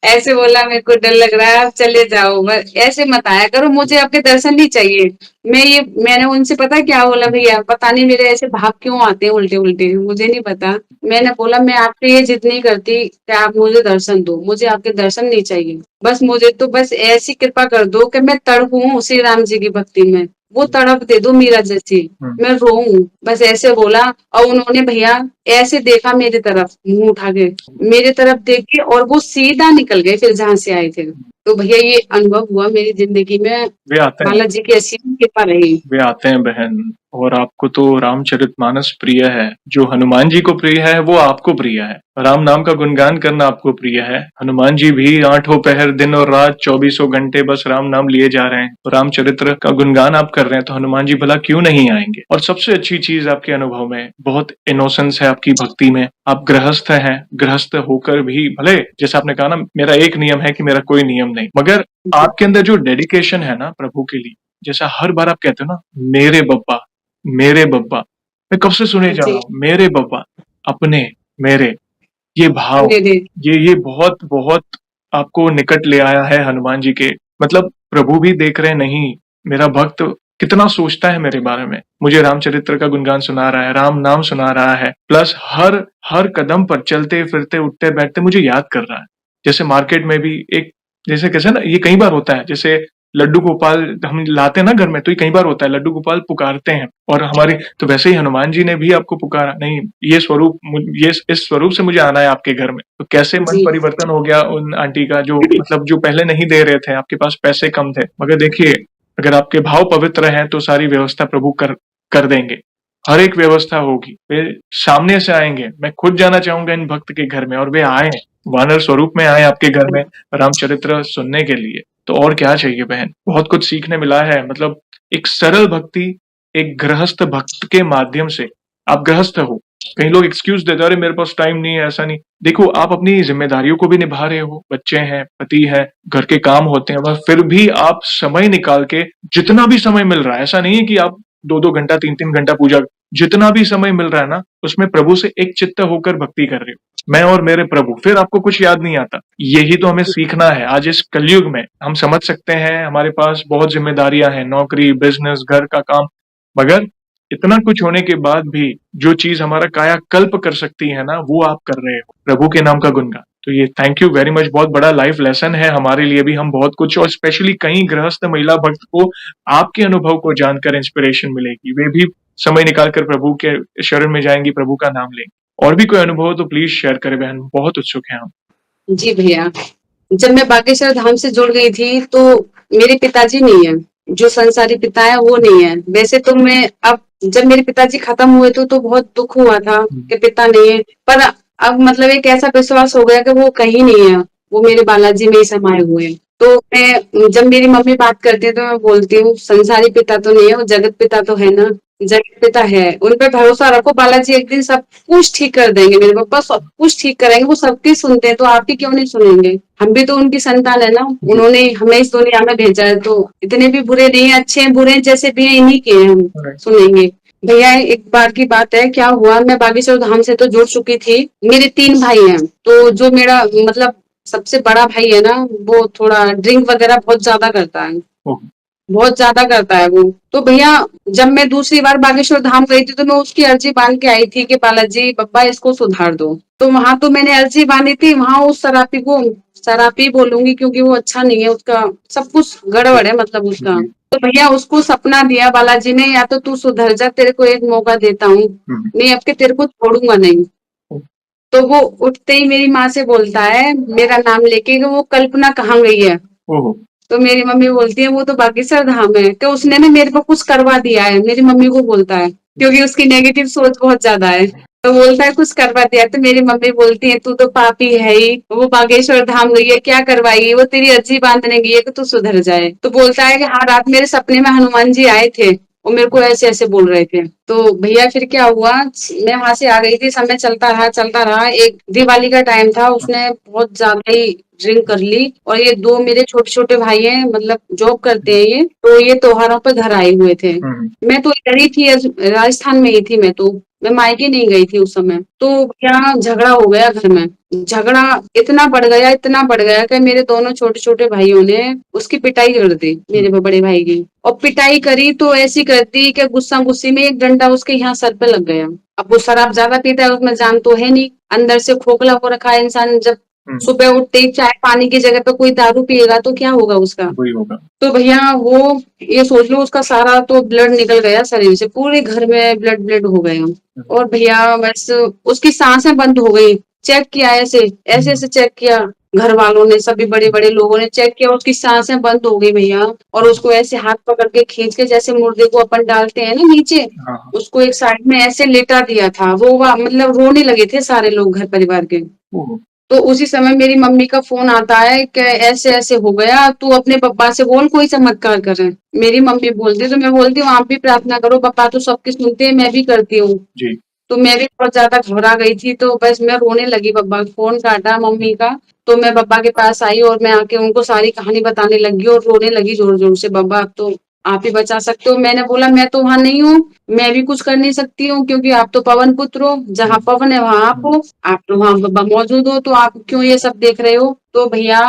ऐसे बोला, मेरे को डर लग रहा है, आप चले जाओ, बस ऐसे मत आया करो, मुझे आपके दर्शन नहीं चाहिए। मैंने उनसे पता क्या बोला, भैया पता नहीं मेरे ऐसे भाव क्यों आते हैं उल्टे उल्टे, मुझे नहीं पता। मैंने बोला, मैं आपसे ये जिद नहीं करती कि आप मुझे दर्शन दो, मुझे आपके दर्शन नहीं चाहिए, बस मुझे तो बस ऐसी कृपा कर दो कि मैं तड़पूं श्री राम जी की भक्ति में, वो तड़प दे दो मीरा जैसी, मैं रोऊं, बस ऐसे बोला। और उन्होंने भैया ऐसे देखा मेरी तरफ, मुंह उठा के मेरी तरफ देख के, और वो सीधा निकल गए फिर जहां से आए थे। तो भैया ये अनुभव हुआ मेरी जिंदगी में, वे आते हैं। बालाजी की ऐसी कृपा रही। वे आते हैं बहन, और आपको तो रामचरितमानस प्रिय है, जो हनुमान जी को प्रिय है वो आपको प्रिय है। राम नाम का गुणगान करना आपको प्रिय है। हनुमान जी भी आठों पहर दिन और रात 24 घंटे बस राम नाम लिए जा रहे हैं, तो रामचरित्र का गुणगान आप कर रहे हैं, तो हनुमान जी भला क्यों नहीं आएंगे। और सबसे अच्छी चीज आपके अनुभव में बहुत इनोसेंस है आपकी भक्ति में। आप गृहस्थ हैं, गृहस्थ होकर भी भले, जैसे आपने कहा ना, मेरा एक नियम है कि मेरा कोई नियम नहीं, मगर आपके अंदर जो डेडिकेशन है ना प्रभु के लिए, जैसा हर बार आप कहते हो ना, मेरे बब्बा, मेरे बब्बा, मैं कब से सुने जा जी रहा हूँ, मेरे बब्बा, अपने, मेरे, ये भाव, दे दे। ये बहुत बहुत आपको निकट ले आया है हनुमान जी के। मतलब प्रभु भी देख रहे नहीं, मेरा भक्त कितना सोचता है मेरे बारे में, मुझे रामचरित्र का गुणगान सुना रहा है, राम नाम सुना रहा है, प्लस हर हर कदम पर चलते फिरते उठते बैठते मुझे याद कर रहा है। जैसे मार्केट में भी एक, जैसे कैसे ना, ये कई बार होता है, जैसे लड्डू गोपाल हम लाते हैं ना घर में, तो ये कई बार होता है, लड्डू गोपाल पुकारते हैं, और हमारी, तो वैसे ही हनुमान जी ने भी आपको पुकारा, नहीं ये स्वरूप, ये इस स्वरूप से मुझे आना है आपके घर में। तो कैसे मन जी परिवर्तन हो गया उन आंटी का, जो मतलब जो पहले नहीं दे रहे थे, आपके पास पैसे कम थे, मगर देखिए, अगर आपके भाव पवित्र हैं तो सारी व्यवस्था प्रभु कर देंगे। हर एक व्यवस्था होगी, वे सामने से आएंगे। मैं खुद जाना चाहूंगा इन भक्त के घर में, और वे आए, वानर स्वरूप में आए आपके घर में रामचरित्र सुनने के लिए। तो और क्या चाहिए बहन, बहुत कुछ सीखने मिला है। मतलब एक सरल भक्ति, एक गृहस्थ भक्त के माध्यम से, आप गृहस्थ हो, कई लोग एक्सक्यूज देते हैं, अरे मेरे पास टाइम नहीं है, ऐसा नहीं। देखो, आप अपनी जिम्मेदारियों को भी निभा रहे हो, बच्चे हैं, पति है, घर के काम होते हैं, मगर फिर भी आप समय निकाल के, जितना भी समय मिल रहा है, ऐसा नहीं है कि आप 2-2 घंटा 3-3 घंटा पूजा, जितना भी समय मिल रहा है ना, उसमें प्रभु से एक चित्त होकर भक्ति कर रहे हो, मैं और मेरे प्रभु, फिर आपको कुछ याद नहीं आता। यही तो हमें सीखना है आज इस कलयुग में। हम समझ सकते हैं हमारे पास बहुत जिम्मेदारियां हैं, नौकरी, बिजनेस, घर का काम, मगर इतना कुछ होने के बाद भी जो चीज हमारा कायाकल्प कर सकती है ना, वो आप कर रहे हो, प्रभु के नाम का गुणगान। तो ये थैंक यू वेरी मच, बहुत बड़ा लाइफ लेसन है हमारे लिए भी, हम बहुत कुछ, और स्पेशली कई गृहस्थ महिला भक्त को आपके अनुभव को जानकर इंस्पिरेशन मिलेगी, वे भी समय निकाल कर प्रभु के शरण में जाएंगी, प्रभु का नाम लेंगे। और भी कोई अनुभव हो तो प्लीज शेयर करें बहन, बहुत उत्सुक है हम। जी भैया, जब मैं बागेश्वर धाम से जुड़ गई थी, तो मेरे पिताजी नहीं है, जो संसारी पिता है वो नहीं है। वैसे तो मैं अब जब मेरे पिताजी खत्म हुए तो बहुत दुख हुआ था कि पिता नहीं है, पर अब मतलब एक ऐसा विश्वास हो गया कि वो कहीं नहीं है, वो मेरे बालाजी में ही समाये हुए हैं। तो मैं जब मेरी मम्मी बात करती है तो मैं बोलती हूँ संसारी पिता तो नहीं है, वो जगत पिता तो है ना। जगत पिता है, उन पे भरोसा रखो, बालाजी एक दिन सब कुछ ठीक कर देंगे, मेरे पापा सब कुछ ठीक करेंगे, वो सबकी सुनते हैं तो आपकी क्यों नहीं सुनेंगे। हम भी तो उनकी संतान है ना, जी। उन्होंने हमें इस दुनिया में भेजा है, तो इतने भी बुरे नहीं है, अच्छे हैं बुरे हैं जैसे भी हैं इन्हीं के हैं हम, राइट। सुनेंगे। भैया एक बार की बात है, क्या हुआ, मैं बागेश्वर धाम से तो जुड़ चुकी थी। मेरे 3 भाई हैं, तो जो मेरा मतलब सबसे बड़ा भाई है ना, वो थोड़ा ड्रिंक वगैरह बहुत ज्यादा करता है, ओह, बहुत ज्यादा करता है वो। तो भैया जब मैं दूसरी बार बागेश्वर धाम गई थी तो मैं उसकी अर्जी बांध के आई थी कि बालाजी बब्बा इसको सुधार दो। तो वहां तो मैंने अर्जी बांधी थी, वहां उस शराबी को शराबी बोलूंगी क्योंकि वो अच्छा नहीं है, उसका सब कुछ गड़बड़ है मतलब उसका। जी। तो भैया उसको सपना दिया बालाजी ने, या तो तू सुधर जा, तेरे को एक मौका देता हूँ, हुँ, नहीं अब के तेरे को छोड़ूंगा नहीं। ओह, तो वो उठते ही मेरी माँ से बोलता है मेरा नाम लेके कि वो कल्पना कहाँ गई है। ओह! तो मेरी मम्मी बोलती है वो तो बागेश्वर धाम है, कि उसने ना मेरे को कुछ करवा दिया है, मेरी मम्मी को बोलता है, क्योंकि उसकी नेगेटिव सोच बहुत ज्यादा है। तो बोलता है कुछ करवा दिया है। तो मेरी मम्मी बोलती है तू तो पापी है ही, वो बागेश्वर धाम गई है, क्या करवाएगी, वो तेरी अर्जी बांधने गई है कि तू सुधर जाए। तो बोलता है कि हाँ रात मेरे सपने में हनुमान जी आए थे और मेरे को ऐसे ऐसे बोल रहे थे। तो भैया फिर क्या हुआ, मैं वहां से आ गई थी, समय चलता रहा। एक दिवाली का टाइम था, उसने बहुत ज्यादा ही ड्रिंक कर ली, और ये 2 मेरे छोटे छोटे भाई हैं, मतलब जॉब करते हैं ये, तो ये त्योहारों पर घर आए हुए थे। हुँ, हुँ, मैं तो इधर ही थी, राजस्थान में ही थी मैं मायके नहीं गई थी उस समय। तो क्या झगड़ा हो गया घर में, झगड़ा इतना बढ़ गया कि मेरे दोनों छोटे छोटे भाइयों ने उसकी पिटाई कर दी, हुँ, मेरे बड़े भाई की। और पिटाई करी तो ऐसी कर दी कि गुस्सा गुस्सी में एक डंडा उसके यहाँ सर पे लग गया। अब वो शराब ज्यादा पीता है, उसमें जान तो है नहीं, अंदर से खोखला हो रखा है इंसान। जब हुँ, सुबह उठते ही चाय पानी की जगह पे कोई दारू पिएगा तो क्या होगा उसका। वही होगा। तो भैया वो ये सोच लो, उसका सारा तो ब्लड निकल गया शरीर से, पूरे घर में ब्लड ब्लड हो गया। हुँ, और भैया बस उसकी सांसें बंद हो गई। चेक किया, ऐसे ऐसे हुँ, ऐसे चेक किया, घर वालों ने, सभी बड़े बड़े लोगों ने चेक किया, उसकी सांसें बंद हो गई भैया। और हुँ, उसको ऐसे हाथ पकड़ के खींच के, जैसे मुर्दे को अपन डालते हैं ना नीचे, हाँ, हाँ, उसको एक साइड में ऐसे लेटा दिया था। वो मतलब रोने लगे थे सारे लोग घर परिवार के। ओह! तो उसी समय मेरी मम्मी का फोन आता है कि ऐसे ऐसे हो गया, तू अपने पापा से बोल कोई चमत्कार करे। मेरी मम्मी बोलती, तो मैं बोलती हूँ आप भी प्रार्थना करो, पापा तो सबकी सुनते हैं, मैं भी करती हूँ। जी, तो मैं भी बहुत ज्यादा घबरा गई थी, तो बस मैं रोने लगी, पापा फोन काटा मम्मी का। तो मैं पापा के पास आई और मैं आके उनको सारी कहानी बताने लगी और रोने लगी जोर जोर से, पापा अब तो आप ही बचा सकते हो। मैंने बोला मैं तो वहां नहीं हूँ, मैं भी कुछ कर नहीं सकती हूँ, क्योंकि आप तो पवन पुत्र हो, जहाँ हुँ, पवन है वहां आप हुँ, हो, आप तो वहां मौजूद हो, तो आप क्यों ये सब देख रहे हो। तो भैया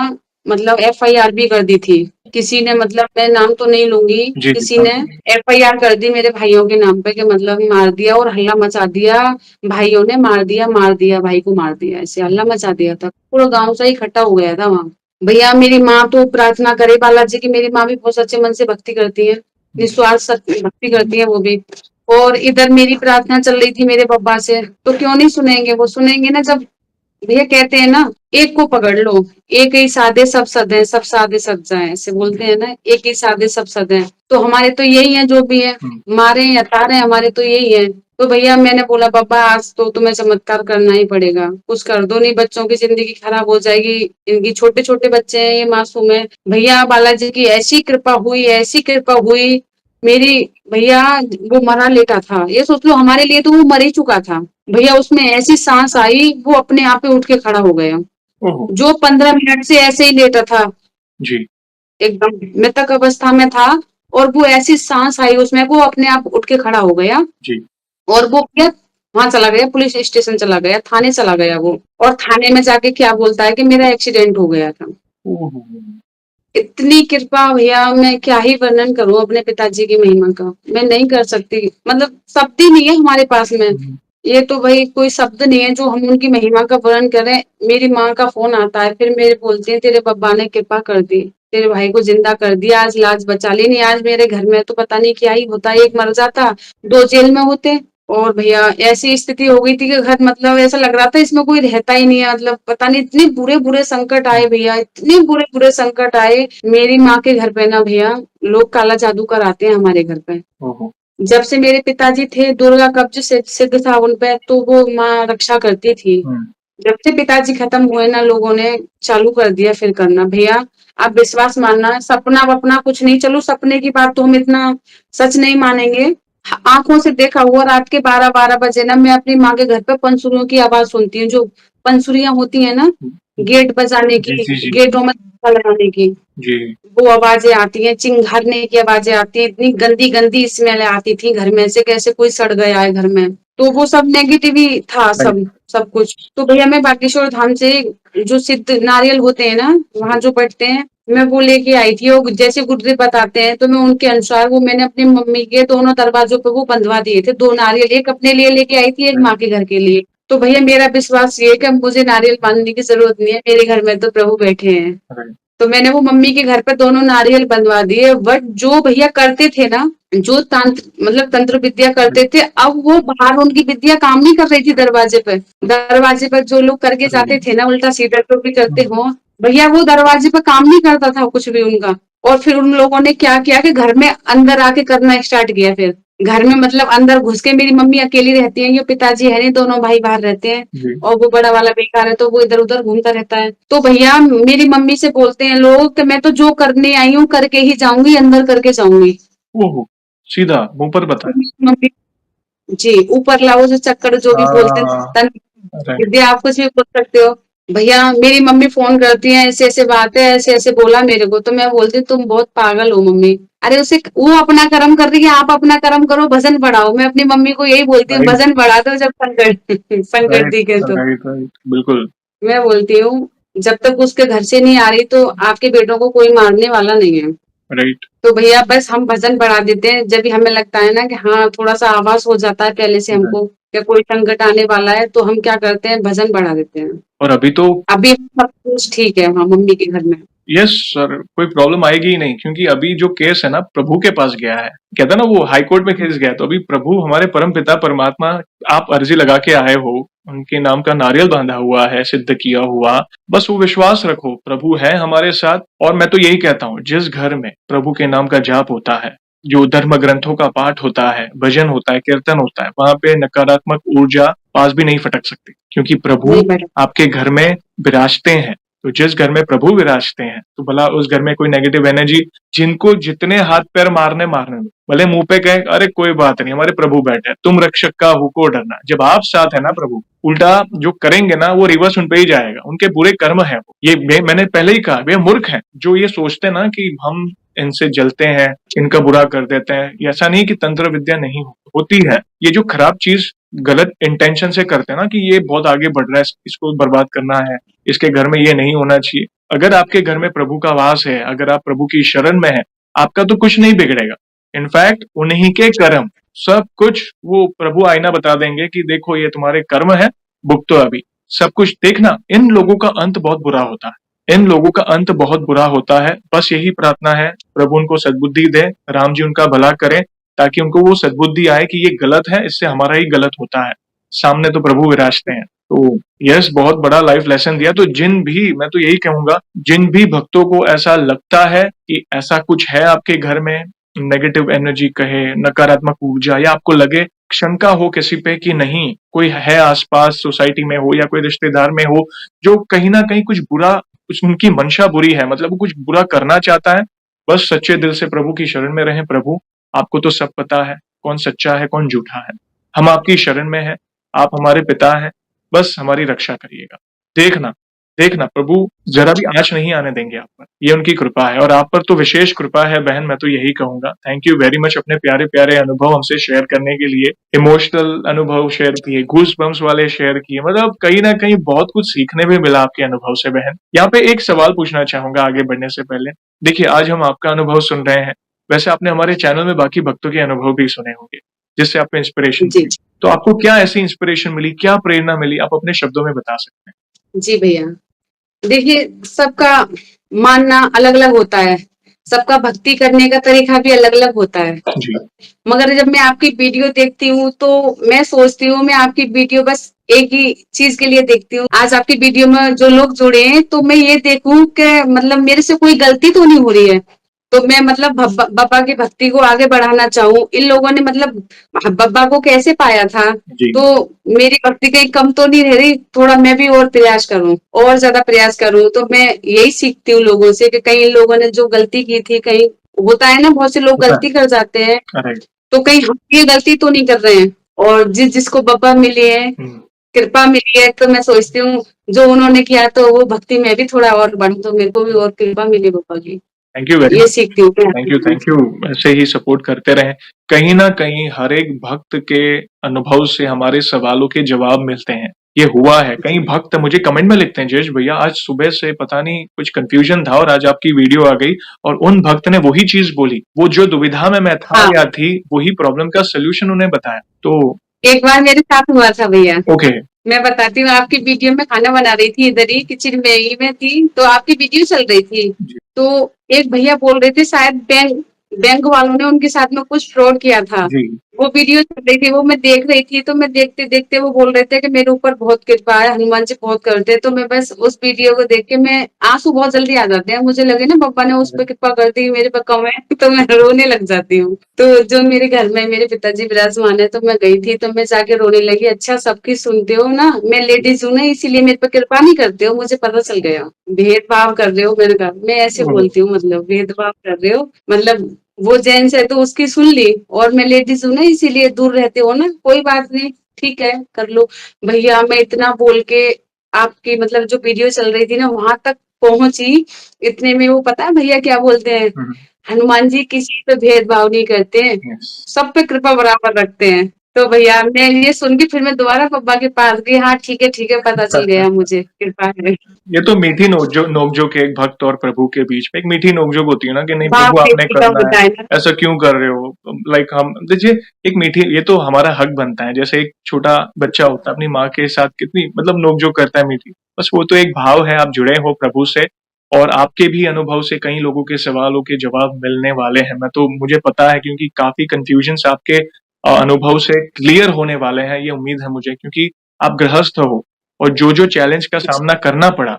मतलब FIR भी कर दी थी किसी ने, मतलब मैं नाम तो नहीं लूंगी, जी, जी, किसी हाँ, ने FIR कर दी मेरे भाइयों के नाम पे, कि मतलब मार दिया और हल्ला मचा दिया, भाइयों ने मार दिया भाई को, मार दिया, ऐसे हल्ला मचा दिया था, पूरा गांव सा इकट्ठा हो गया था वहां। भैया मेरी माँ तो प्रार्थना करे बालाजी की, मेरी माँ भी बहुत सच्चे मन से भक्ति करती है, हुँ, निस्वार्थ भक्ति करती है वो भी। और इधर मेरी प्रार्थना चल रही थी मेरे पापा से, तो क्यों नहीं सुनेंगे, वो सुनेंगे ना जब। भैया कहते हैं ना, एक को पकड़ लो, एक ही साधे सब सद है, सब साधे सब जाए, ऐसे बोलते हैं ना, एक ही साधे सब सद है। तो हमारे तो यही है जो भी है, हुँ, मारे या तारे, हमारे तो यही है। तो भैया मैंने बोला पापा आज तो तुम्हें चमत्कार करना ही पड़ेगा, कुछ कर दो, नहीं बच्चों की जिंदगी खराब हो जाएगी, इनकी छोटे छोटे बच्चे हैं, ये मासूम है। भैया बालाजी की ऐसी कृपा हुई, ऐसी कृपा हुई मेरी। भैया वो मरा लेटा था, ये सोच लो हमारे लिए तो वो मर ही चुका था। भैया उसमें ऐसी सांस आई, वो अपने आप ही उठ के खड़ा हो गया। ओह! जो 15 मिनट से ऐसे ही लेटा था, जी, एकदम मृतक अवस्था में था, और वो ऐसी सांस आई उसमें, वो अपने आप उठ के खड़ा हो गया। जी, और वो क्या, वहां चला गया, पुलिस स्टेशन चला गया, थाने चला गया वो। और थाने में जाके क्या बोलता है कि मेरा एक्सीडेंट हो गया था। ओह! इतनी कृपा भैया, मैं क्या ही वर्णन करूं अपने पिताजी की महिमा का, मैं नहीं कर सकती, मतलब शब्द ही नहीं है हमारे पास में। हुँ, ये तो भाई कोई शब्द नहीं है जो हम उनकी महिमा का वर्णन करें। मेरी माँ का फोन आता है, फिर मेरे बोलती है तेरे बब्बा ने कृपा कर दी, तेरे भाई को जिंदा कर दिया, आज लाज बचा ली, नहीं आज मेरे घर में तो पता नहीं क्या ही होता, एक मर जाता, 2 जेल में होते। और भैया ऐसी स्थिति हो गई थी कि घर मतलब ऐसा लग रहा था इसमें कोई रहता ही नहीं है, मतलब पता नहीं इतने बुरे बुरे संकट आए भैया, इतने बुरे बुरे संकट आए मेरी माँ के घर पे ना भैया। लोग काला जादू कराते हैं हमारे घर पे। ओहो। जब से मेरे पिताजी थे दुर्गा कब्ज सिद्ध था उन पे, तो वो माँ रक्षा करती थी। हम्म। जब से पिताजी खत्म हुए ना, लोगों ने चालू कर दिया फिर करना भैया। आप विश्वास मानना, सपना वपना कुछ नहीं, चलो सपने की बात तो हम इतना सच नहीं मानेंगे। आंखों से देखा हुआ रात के 12-12 बजे ना मैं अपनी माँ के घर पे पंसुरियों की आवाज सुनती हूँ, जो पंसुरियां होती है ना, गेट बजाने जी की, जी जी गेटों में ताला लगाने की, जी। वो आवाजें आती हैं, चिंघाड़ने की आवाजें आती हैं, इतनी गंदी गंदी स्मेल आती थी घर में से, कैसे कोई सड़ गया है घर में। तो वो सब नेगेटिव ही था, राइट। सब सब कुछ। तो भैया मैं बागेश्वर धाम से जो सिद्ध नारियल होते हैं ना, वहां जो बैठते हैं, मैं वो लेके आई थी। और जैसे गुरुदेव बताते हैं तो मैं उनके अनुसार वो मैंने अपनी मम्मी के दोनों दरवाजों पे वो बंधवा दिए थे, 2 नारियल, एक अपने लिए लेके आई थी, एक माँ के घर के लिए। तो भैया मेरा विश्वास ये है कि अब मुझे नारियल बांधने की जरूरत नहीं है, मेरे घर में तो प्रभु बैठे हैं। राइट। तो मैंने वो मम्मी के घर पे दोनों नारियल बंधवा दिए। बट जो भैया करते थे ना, जो तंत्र विद्या करते थे, अब वो बाहर उनकी विद्या काम नहीं कर रही थी। दरवाजे पर जो लोग करके जाते थे ना, उल्टा सीधा जो भी करते हो भैया, वो दरवाजे पर काम नहीं करता था कुछ भी उनका। और फिर उन लोगों ने क्या किया कि घर में अंदर आके करना स्टार्ट किया। फिर घर में मतलब अंदर घुस के, मेरी मम्मी अकेली रहती है, ये पिताजी है नहीं, दोनों भाई बाहर रहते हैं। जी। और वो बड़ा वाला बेकार है, तो वो इधर उधर घूमता रहता है। तो भैया मेरी मम्मी से बोलते हैं लोग कि मैं तो जो करने आई हूँ करके ही जाऊंगी, अंदर करके जाऊंगी। ओहो। सीधा मुंह पर तो बताया। मेरी मम्मी जी, ऊपर लाओ जो चक्कर जो भी बोलते हैं, हाँ। राइट। विद्या आप कुछ भी बोल सकते हो। भैया मेरी मम्मी फोन करती है, ऐसे ऐसे बात है, ऐसे ऐसे बोला मेरे को। तो मैं बोलती हूँ तुम बहुत पागल हो मम्मी। अरे उसे, वो अपना कर्म कर रही है, आप अपना कर्म करो, भजन बढ़ाओ। मैं अपनी मम्मी को यही बोलती हूँ, राइट। भजन बढ़ा दो जब संकट संकट राइट। दिखे तो। राइट। राइट। बिल्कुल। मैं बोलती हूँ जब तक उसके घर से नहीं आ रही तो आपके बेटों को कोई मारने वाला नहीं है। राइट। तो भैया बस हम भजन बढ़ा देते हैं जब भी हमें लगता है ना कि हाँ थोड़ा सा आभास हो जाता है पहले से राइट। हमको कि कोई संकट आने वाला है, तो हम क्या करते हैं, भजन बढ़ा देते हैं। और अभी तो अभी सब कुछ ठीक है वहाँ मम्मी के घर में। यस सर, कोई प्रॉब्लम आएगी ही नहीं, क्योंकि अभी जो केस है ना प्रभु के पास गया है। कहता है ना वो हाई कोर्ट में केस गया है, तो अभी प्रभु हमारे परम पिता परमात्मा, आप अर्जी लगा के आए हो, उनके नाम का नारियल बांधा हुआ है, सिद्ध किया हुआ। बस वो विश्वास रखो, प्रभु है हमारे साथ। और मैं तो यही कहता हूँ, जिस घर में प्रभु के नाम का जाप होता है, जो धर्म ग्रंथों का पाठ होता है, भजन होता है, कीर्तन होता है, वहां पे नकारात्मक ऊर्जा पास भी नहीं फटक सकती, क्योंकि प्रभु नहीं बेटा। आपके घर में विराजते हैं। तो जिस घर में प्रभु विराजते हैं, तो भला उस घर में कोई नेगेटिव एनर्जी, जिनको जितने हाथ पैर मारने मारने दो, भले मुंह पे कहे अरे कोई बात नहीं हमारे प्रभु बैठे हैं, तुम रक्षक का हुको डरना। जब आप साथ है ना प्रभु, उल्टा जो करेंगे ना वो रिवर्स उन पे ही जाएगा, उनके बुरे कर्म है वो। ये मैंने पहले ही कहा, वे मूर्ख हैं जो ये सोचते हैं ना कि हम इनसे जलते हैं, इनका बुरा कर देते हैं। ये ऐसा नहीं कि तंत्र विद्या नहीं होती है, ये जो खराब चीज गलत इंटेंशन से करते हैं ना कि ये बहुत आगे बढ़ रहा है, इसको बर्बाद करना है, इसके घर में ये नहीं होना चाहिए। अगर आपके घर में प्रभु का वास है, अगर आप प्रभु की शरण में है, आपका तो कुछ नहीं बिगड़ेगा। इनफैक्ट उन्हीं के कर्म, सब कुछ वो प्रभु आईना बता देंगे कि देखो ये तुम्हारे कर्म है, भुगतो अभी। सब कुछ देखना, इन लोगों का अंत बहुत बुरा होता है, इन लोगों का अंत बहुत बुरा होता है। बस यही प्रार्थना है, प्रभु उनको सद्बुद्धि दे, राम जी उनका भला करें, ताकि उनको वो सद्बुद्धि आए कि ये गलत है, इससे हमारा ही गलत होता है। सामने तो प्रभु विराजते हैं। तो यस, बहुत बड़ा लाइफ लेसन दिया। तो जिन भी, मैं तो यही कहूंगा, जिन भी भक्तों को ऐसा लगता है कि ऐसा कुछ है आपके घर में, नेगेटिव एनर्जी कहे, नकारात्मक ऊर्जा, या आपको लगे, शंका हो किसी पे कि नहीं कोई है आसपास, सोसाइटी में हो या कोई रिश्तेदार में हो, जो कहीं ना कहीं कुछ बुरा, कुछ उनकी मंशा बुरी है, मतलब वो कुछ बुरा करना चाहता है, बस सच्चे दिल से प्रभु की शरण में रहें। प्रभु आपको तो सब पता है, कौन सच्चा है कौन झूठा है। हम आपकी शरण में हैं, आप हमारे पिता हैं, बस हमारी रक्षा करिएगा। देखना, देखना प्रभु जरा भी आँच नहीं आने देंगे आप पर, ये उनकी कृपा है। और आप पर तो विशेष कृपा है बहन, मैं तो यही कहूंगा। थैंक यू वेरी मच अपने प्यारे प्यारे अनुभव हमसे शेयर करने के लिए, इमोशनल अनुभव शेयर किए, गूज बम्स वाले शेयर किए, मतलब कहीं ना कहीं बहुत कुछ सीखने भी मिला आपके अनुभव से बहन। यहाँ पे एक सवाल पूछना चाहूंगा आगे बढ़ने से पहले। देखिए आज हम आपका अनुभव सुन रहे हैं, वैसे आपने हमारे चैनल में बाकी भक्तों के अनुभव भी सुने होंगे, जिससे आपको इंस्पिरेशन जी मिली। तो आपको क्या ऐसी इंस्पिरेशन मिली, क्या प्रेरणा मिली, आप अपने शब्दों में बता सकते हैं? जी भैया, देखिए सबका मानना अलग अलग होता है। सबका भक्ति करने का तरीका भी अलग अलग होता है। जी। मगर जब मैं आपकी वीडियो देखती हूँ तो मैं सोचती हूँ मैं आपकी वीडियो बस एक ही चीज के लिए देखती हूँ, आज आपकी वीडियो में जो लोग जुड़े हैं तो मैं ये देखूं कि मतलब मेरे से कोई गलती तो नहीं हो रही है, तो मैं मतलब बाबा की भक्ति को आगे बढ़ाना चाहूँ। इन लोगों ने मतलब बाबा को कैसे पाया था, जी। तो मेरी भक्ति कहीं कम तो नहीं रह रही, थोड़ा मैं भी और प्रयास करूं, और ज्यादा प्रयास करूं। तो मैं यही सीखती हूँ लोगों से कि कहीं इन लोगों ने जो गलती की थी, कहीं होता है ना बहुत से लोग होता है। गलती कर जाते हैं, करेक्ट। तो कहीं हम ये गलती तो नहीं कर रहे हैं। और जिसको बाबा मिले है, कृपा मिली है, तो मैं सोचती हूँ जो उन्होंने किया तो वो भक्ति में भी थोड़ा और बढ़ूं, तो मेरे को भी और कृपा मिली बाबा की, थैंक यू वेरी ये मच। सीखती हूँ मैं थैंक यू, आपसे। Thank you. ऐसे ही सपोर्ट करते रहें। कहीं न कहीं हर एक भक्त के अनुभव से हमारे सवालों के जवाब मिलते हैं। ये हुआ है। कई भक्त मुझे कमेंट में लिखते हैं, जयेश भैया आज सुबह से पता नहीं कुछ कन्फ्यूजन था और आज आपकी वीडियो आ गई और उन भक्त ने वही चीज़ बोली। वो जो दुविधा में मैं था हाँ, या थी, वही प्रॉब्लम का सॉल्यूशन उन्हें बताया। तो एक बार मेरे साथ हुआ था भैया, ओके। मैं बताती हूँ। आपकी वीडियो में खाना बना रही थी, इधर ही किचन में ही में थी, तो आपकी वीडियो चल रही थी। जी। तो एक भैया बोल रहे थे शायद बैंक बैंक वालों ने उनके साथ में कुछ फ्रॉड किया था। जी। वो वीडियो चल रही थी, वो मैं देख रही थी, तो मैं देखते देखते वो बोल रहे थे कि मेरे ऊपर बहुत कृपा है, हनुमान जी बहुत करते हैं। तो मैं बस उस वीडियो को देख के मैं आंसू बहुत जल्दी आ जाते हैं मुझे, लगे ना पापा ने उस पर कृपा कर दी मेरे पे कम है, तो मैं रोने लग जाती हूँ। तो जो मेरे घर में मेरे पिताजी विराजमान है, तो मैं गई थी, तो मैं जाके रोने लगी। अच्छा सबकी सुनते हो ना, मैं लेडीज हूँ ना, इसीलिए मेरे पे कृपा नहीं करते हो, मुझे पता चल गया भेदभाव कर रहे हो। मैंने कहा मैं ऐसे ओह! बोलती हूँ, मतलब भेदभाव कर रहे हो, मतलब वो जेंट्स है तो उसकी सुन ली, और मैं लेडीज हूँ ना इसीलिए दूर रहते हो ना, कोई बात नहीं, ठीक है कर लो। भैया मैं इतना बोल के आपकी मतलब जो वीडियो चल रही थी ना वहां तक पहुंची, इतने में वो पता है भैया क्या बोलते हैं, हुँ, हनुमान जी किसी पे भेदभाव नहीं करते हैं, यस। सब पे कृपा बराबर रखते हैं। तो भैया मैं ये सुन के फिर मैं दोबारा पापा के पास गई, हाँ ठीक है पता चल गया मुझे कृपा है। ये तो मीठी नोक-झोंक है एक भक्त और प्रभु के बीच में। एक मीठी नोक-झोंक होती है ना कि नहीं प्रभु बाप आपने बेटी का करना है, होता है ना। ऐसा क्यों कर रहे हो? लाइक हम देखिए एक मीठी ये तो हमारा हक बनता है। जैसे एक छोटा बच्चा होता है अपनी माँ के साथ कितनी मतलब नोक-झोंक करता है मीठी। बस वो तो एक भाव है, आप जुड़े हो प्रभु से और आपके भी अनुभव से कई लोगों के सवालों के जवाब मिलने वाले हैं। मैं तो मुझे पता है क्योंकि काफ़ी कन्फ्यूजन्स आपके अनुभव से क्लियर होने वाले हैं, ये उम्मीद है मुझे क्योंकि आप गृहस्थ हो और जो-जो चैलेंज का सामना करना पड़ा,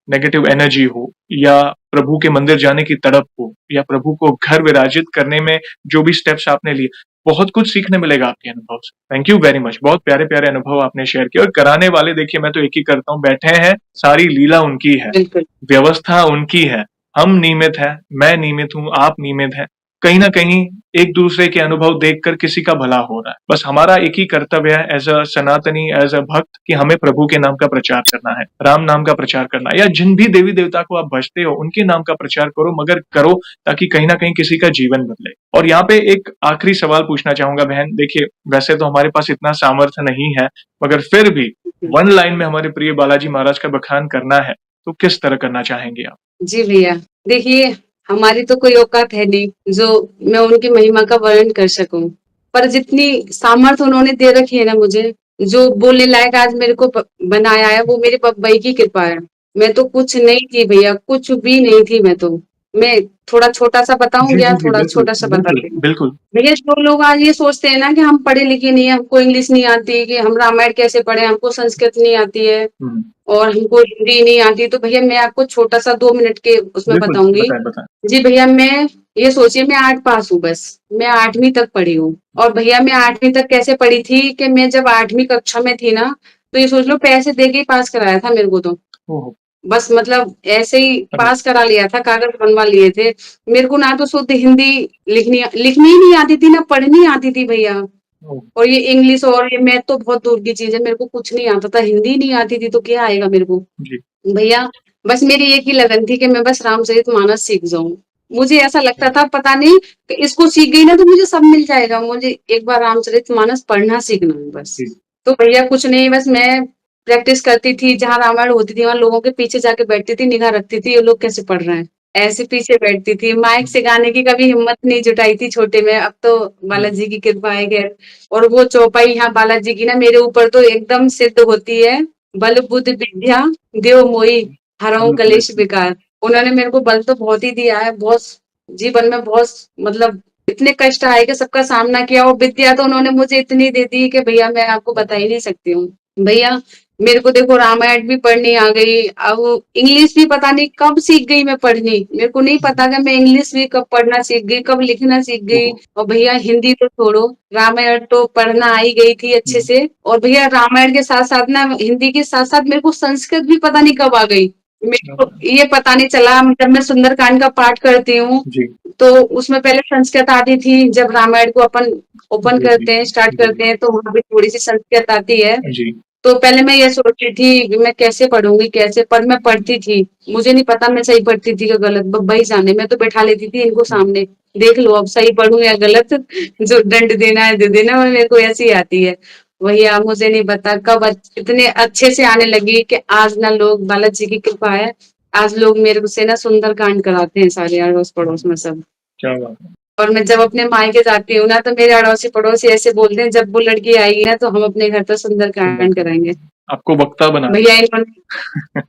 नेगेटिव एनर्जी हो या प्रभु के मंदिर जाने की तड़प हो या प्रभु को घर विराजित करने में जो भी स्टेप्स आपने लिए, बहुत कुछ सीखने मिलेगा आपके अनुभव से। Thank you very much. बहुत प्यारे-प्यारे अनुभव आपने शेयर किए और कराने वाले देखिए मैं तो एक ही करता हूँ, बैठे हैं, सारी लीला उनकी है, बिल्कुल व्यवस्था उनकी है। हम नियमित हैं, मैं नियमित हूँ, आप नियमित हैं। कहीं न कहीं एक-दूसरे के अनुभव देखकर किसी का भला हो रहा है। बस हमारा एक ही कर्तव्य है एज़ अ सनातनी, एज़ अ भक्त कि हमें प्रभु के नाम का प्रचार करना है, राम नाम का प्रचार करना है या जिन भी देवी-देवता को आप भजते हो, उनके नाम का प्रचार करो मगर करो ताकि कहीं न कहीं किसी का जीवन बदले। और यहाँ पे एक आखिरी सवाल पूछना चाहूँगा बहन, देखिए वैसे तो हमारे पास इतना सामर्थ्य नहीं है, मगर फिर भी वन लाइन में हमारे प्रिय बालाजी महाराज का बखान करना है, तो किस तरह करना चाहेंगे आप? जी भैया, देखिए हमारी तो कोई औकात है नहीं जो मैं उनकी महिमा का वर्णन कर सकूं, पर जितनी सामर्थ्य उन्होंने दे रखी है ना मुझे, जो बोलने लायक आज मेरे को बनाया है, वो मेरे बाबा की कृपा है। मैं तो कुछ नहीं थी भैया, कुछ भी नहीं थी मैं तो। मैं थोड़ा छोटा सा जी, बताऊंगी, जी, या जी, थोड़ा बिल्कुल, छोटा सा बिल्कुल, बताती हूँ। बिल्कुल। भैया जो लोग आज ये सोचते हैं ना कि हम पढ़े लिखे नहीं है, हमको इंग्लिश नहीं आती, कि हम रामायण कैसे पढ़े, हमको संस्कृत नहीं आती है हुँ, और हमको हिंदी नहीं आती, तो भैया मैं आपको छोटा सा 2 मिनट के उसमें बिल्कुल, बताऊंगी। बताएँ, बताएँ। जी भैया, मैं ये सोचिए मैं 8 पास हूँ बस, मैं 8वीं तक पढ़ी हूँ। और भैया मैं 8वीं तक कैसे पढ़ी थी कि मैं जब 8वीं कक्षा में थी ना, तो ये सोच लो पैसे दे के ही पास कराया था मेरे को तो। ओह! बस मतलब ऐसे ही अरे! पास करा लिया था, कागज़ बनवा लिए थे। मेरे को ना तो शुद्ध हिंदी लिखनी लिखनी ही नहीं आती थी, ना पढ़नी आती थी भैया। ओह! और ये इंग्लिश और ये मैथ तो बहुत दूर की चीज़ है, मेरे को कुछ नहीं आता था, हिंदी नहीं आती थी तो क्या आएगा मेरे को। जी, भैया बस मेरी एक ही लगन थी कि मैं बस रामचरितमानस सीख जाऊँ। मुझे ऐसा लगता था पता नहीं कि इसको सीख गई ना तो मुझे सब मिल जाएगा, मुझे एक बार रामचरितमानस पढ़ना सीखना है बस। जी, तो भैया कुछ नहीं, बस मैं प्रैक्टिस करती थी, जहाँ रामायण होती थी वहाँ लोगों के पीछे जाके बैठती थी, निगाह रखती थी ये लोग कैसे पढ़ रहे हैं। ऐसे पीछे बैठती थी, माइक हुँ, से गाने की कभी हिम्मत नहीं जुटाई थी छोटे में, अब तो हुँ, बालाजी की कृपा है खैर। और वो चौपाई यहाँ बालाजी की ना मेरे ऊपर तो एकदम सिद्ध होती है, बल बुद्ध विद्या देव मोहि हरऊँ बिल्कुल, कलेश बिल्कुल। विकार। उन्होंने मेरे को बल तो बहुत ही दिया है, बहुत जीवन में बहुत मतलब इतने कष्ट आए कि सबका सामना किया, और विद्या तो उन्होंने मुझे इतनी दे दी कि भैया मैं आपको बता ही नहीं सकती हूँ। भैया मेरे को देखो रामायण भी पढ़नी आ गई, अब इंग्लिश भी पता नहीं कब सीख गई मैं पढ़नी, मेरे को नहीं पता कि मैं इंग्लिश भी कब पढ़ना सीख गई, कब लिखना सीख गई। ओहो, और भैया हिंदी तो छोड़ो, रामायण तो पढ़ना आ ही गई थी अच्छे से। और भैया रामायण के साथ साथ ना हिंदी के साथ साथ मेरे को संस्कृत भी पता नहीं कब आ गई। मेरे क्या को बात ये पता नहीं चला, जब मैं सुंदरकांड का पाठ करती हूँ जी, तो उसमें पहले संस्कृत आती थी, जब रामायण को अपन ओपन जी, जी, करते हैं, स्टार्ट जी, करते हैं, तो वहां भी थोड़ी सी संस्कृत आती है। जी, तो पहले मैं ये सोचती थी कि मैं कैसे पढ़ूंगी, कैसे, पर मैं पढ़ती थी, मुझे नहीं पता मैं सही पढ़ती थी या गलत, बब्बा ही जाने। मैं तो बैठा लेती थी इनको सामने, देख लो अब सही पढ़ूं या गलत, जो दंड देना है दे देना, मेरे को ऐसी आती है। भैया मुझे नहीं पता कब इतने अच्छे से आने लगी कि आज ना लोग, बालाजी की कृपा है, आज लोग मेरे से ना सुंदरकांड कराते हैं सारे अड़ोस पड़ोस में सब। क्या बात है। और मैं जब अपने मायके जाती हूँ ना, तो मेरे अड़ोसी पड़ोसी ऐसे बोलते हैं, जब वो लड़की आएगी ना तो हम अपने घर पर सुंदरकांड कराएंगे। सुंदरकांड आपको वक्ता बना भैया इन्होंने, दिया।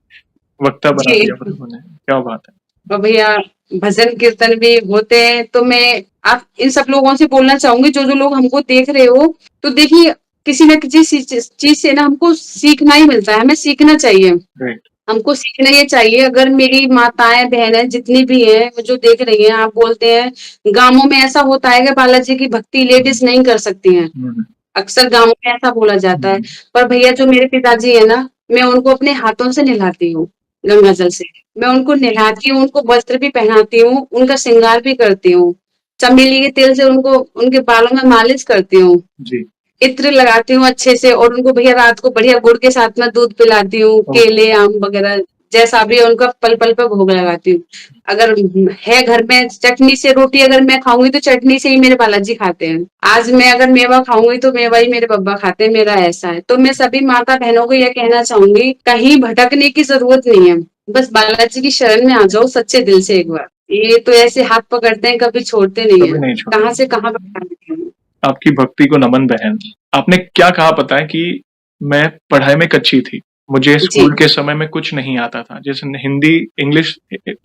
वक्ता बना जी, दिया प्रभु ने, क्या बात है। और भैया भजन कीर्तन भी होते हैं, तो मैं आप इन सब लोगों से बोलना चाहूंगी, जो जो लोग हमको देख रहे हो, तो देखिए किसी न किसी चीज से ना हमको सीखना ही मिलता है, हमें सीखना चाहिए। राइट, हमको सीखना ये चाहिए, अगर मेरी माताएं बहनें जितनी भी हैं जो देख रही हैं, आप बोलते हैं गांवों में ऐसा होता है कि बालाजी की भक्ति लेडीज नहीं कर सकती हैं, हम्म, अक्सर गांवों में ऐसा बोला जाता है। हम्म, पर भैया जो मेरे पिताजी है ना, मैं उनको अपने हाथों से नहलाती हूँ गंगा जल से, मैं उनको नहलाती हूँ, उनको वस्त्र भी पहनाती हूँ, उनका श्रृंगार भी करती हूँ, चमेली के तेल से उनको उनके बालों में मालिश करती हूँ, जी, इत्र लगाती हूँ अच्छे से, और उनको भैया रात को बढ़िया गुड़ के साथ में दूध पिलाती हूँ, ओहो, केले आम वगैरह जैसा भी है उनका पल पल पे भोग लगाती हूँ। अगर है घर में चटनी से रोटी अगर मैं खाऊंगी तो चटनी से ही मेरे बालाजी खाते हैं, आज मैं अगर मेवा खाऊंगी तो मेवा ही मेरे बब्बा खाते हैं, मेरा ऐसा है। तो मैं सभी माता बहनों को यह कहना चाहूंगी, कहीं भटकने की जरूरत नहीं है, बस बालाजी की शरण में आ जाओ सच्चे दिल से एक बार। ये तो ऐसे हाथ पकड़ते हैं, कभी छोड़ते नहीं कभी है, नहीं कहाँ से छोड़ेंगे। कहाँ बढ़ा देते हैं। आपकी भक्ति को नमन बहन। आपने क्या कहा पता है कि मैं पढ़ाई में कच्ची थी। मुझे जी, स्कूल के समय में कुछ नहीं आता था। जैसे हिंदी, इंग्लिश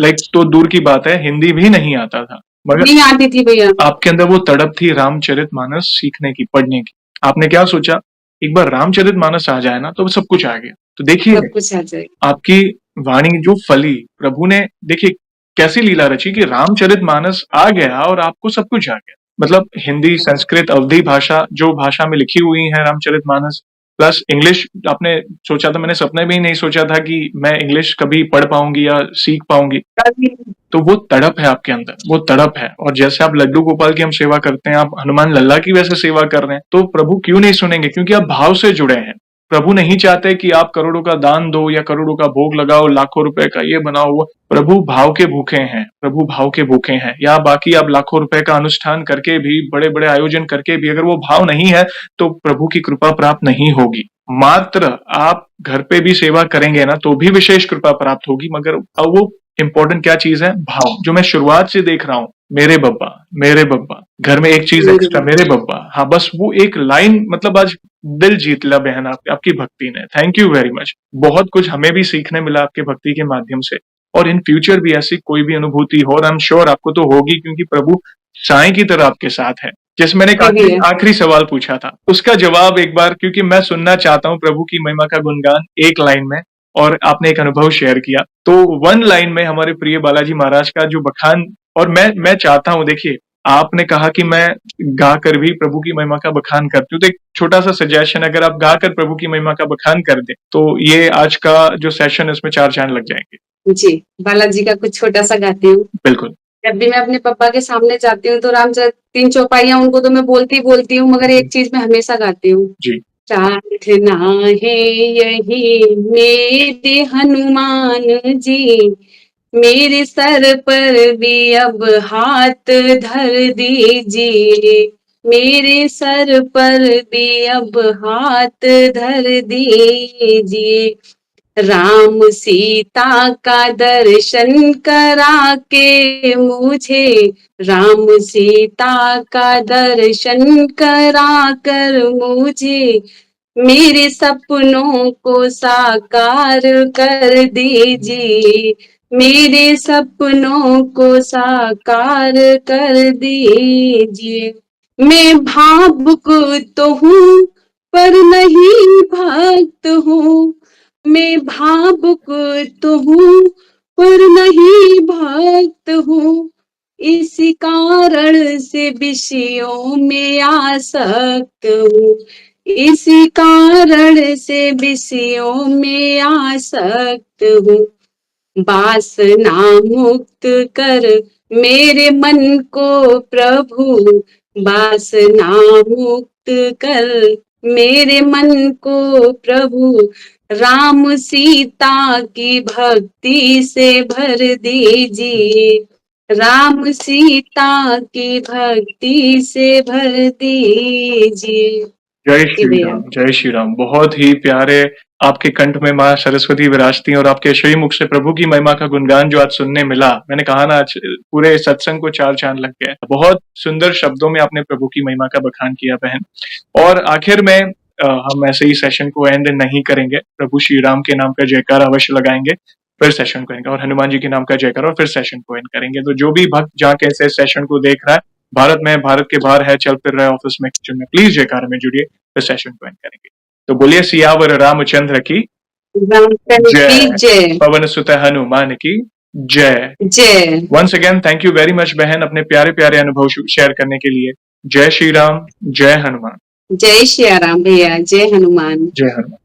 लाइक तो दूर की बात है, हिंदी भी नहीं आता था। मगर नहीं आती थी भैया, आपके अंदर वो तड़प थी रामचरितमानस सीखने की, पढ़ने की। आपने क्या सोचा, एक बार रामचरितमानस आ जाए ना तो सब कुछ आ गया। तो देखिए, सब कुछ आ जाए। आपकी वाणी जो फली, प्रभु ने देखिए कैसी लीला रची कि रामचरितमानस आ गया और आपको सब कुछ आ गया। मतलब हिंदी, संस्कृत, अवधी भाषा जो भाषा में लिखी हुई है रामचरितमानस, प्लस इंग्लिश। आपने सोचा था, मैंने सपने में ही नहीं सोचा था कि मैं इंग्लिश कभी पढ़ पाऊंगी या सीख पाऊंगी। कभी तो वो तड़प है आपके अंदर, वो तड़प है। और जैसे आप लड्डू गोपाल की हम सेवा करते हैं, आप हनुमान लल्ला की वैसे सेवा कर रहे हैं, तो प्रभु क्यों नहीं सुनेंगे? क्योंकि आप भाव से जुड़े हैं। प्रभु नहीं चाहते कि आप करोड़ों का दान दो या करोड़ों का भोग लगाओ, लाखों रुपए का ये बनाओ वो। प्रभु भाव के भूखे हैं, प्रभु भाव के भूखे हैं। या बाकी आप लाखों रुपए का अनुष्ठान करके भी, बड़े बड़े आयोजन करके भी, अगर वो भाव नहीं है तो प्रभु की कृपा प्राप्त नहीं होगी। मात्र आप घर पे भी सेवा करेंगे ना तो भी विशेष कृपा प्राप्त होगी। मगर अब वो इम्पोर्टेंट क्या चीज है? भाव, जो मैं शुरुआत से देख रहा हूं। मेरे बब्बा, मेरे बब्बा, घर में एक चीज मेरे एक्स्ट्रा, मेरे बब्बा। हाँ, बस वो एक लाइन, मतलब आज दिल जीत लिया बहन आपकी भक्ति ने। Thank you very much. बहुत कुछ हमें भी सीखने मिला आपके भक्ति के माध्यम से। और इन फ्यूचर भी ऐसी कोई भी अनुभूति हो, और आई एम श्योर आपको तो होगी, क्योंकि प्रभु साईं की तरह आपके साथ है। जैसे मैंने एक भी आखिरी है। आखिरी सवाल पूछा था, उसका जवाब एक बार, क्योंकि मैं सुनना चाहता हूँ प्रभु की महिमा का गुणगान एक लाइन में। और आपने एक अनुभव शेयर किया, तो वन लाइन में हमारे प्रिय बालाजी महाराज का जो बखान। और मैं चाहता हूं, देखिए, आपने कहा कि मैं गाकर भी प्रभु की महिमा का बखान करती हूँ, तो एक छोटा सा सजेशन, अगर आप गाकर प्रभु की महिमा का बखान कर दें तो ये आज का जो सेशन है उसमें चार चांद लग जाएंगे। जी, बालाजी का कुछ छोटा सा गाती हूँ। बिल्कुल। जब भी मैं अपने पापा के सामने जाती हूँ तो रामचरित तीन चौपाइयाँ उनको तो मैं बोलती ही बोलती हूँ, मगर एक चीज मैं हमेशा गाती हूँ। जी, प्रार्थना है यही मेरे हनुमान जी, मेरे सर पर भी अब हाथ धर दीजिए, मेरे सर पर भी अब हाथ धर दीजिए, राम सीता का दर्शन करा के मुझे, राम सीता का दर्शन करा कर मुझे, मेरे सपनों को साकार कर दीजिए, मेरे सपनों को साकार कर दीजिए। मैं भावुक तो हूँ पर नहीं भक्त हूँ। मैं भावुक तो हूँ पर नहीं भक्त हूँ। इसी कारण से विषयों में आसक्त हूँ। इसी कारण से विषयों में आसक्त हूँ। वासना मुक्त कर मेरे मन को प्रभु। वासना मुक्त कर मेरे मन को प्रभु। राम सीता की भक्ति से भर दीजिए। राम सीता की भक्ति से भर दीजिए। जय जी श्री भैया। राम, जय श्री राम। बहुत ही प्यारे आपके कंठ में माँ सरस्वती विराजती हैं और आपके श्रीमुख से प्रभु की महिमा का गुणगान जो आज सुनने मिला, मैंने कहा ना आज पूरे सत्संग को चार चांद लग गए। बहुत सुंदर शब्दों में आपने प्रभु की महिमा का बखान किया बहन। और आखिर में हम ऐसे ही सेशन को एंड नहीं करेंगे, प्रभु श्री राम के नाम का जयकार अवश्य लगाएंगे, फिर सेशन को एंड, और हनुमान जी के नाम का जयकार, और फिर सेशन को एंड करेंगे। तो जो भी भक्त जहाँ कैसे सेशन को देख रहा है, भारत में, भारत के बाहर है, चल फिर रहा है, ऑफिस में, किचन में, प्लीज जयकार में जुड़िए, फिर सेशन को एंड करेंगे। तो बोलिए सियावर रामचंद्र की रामचंद्र की जय, जय। पवन सुत हनुमान की जय। जय। Once again thank you very much बहन, अपने प्यारे प्यारे अनुभव शेयर करने के लिए। जय श्री राम, जय हनुमान। जय श्री राम भैया, जय हनुमान। जय हनुमान।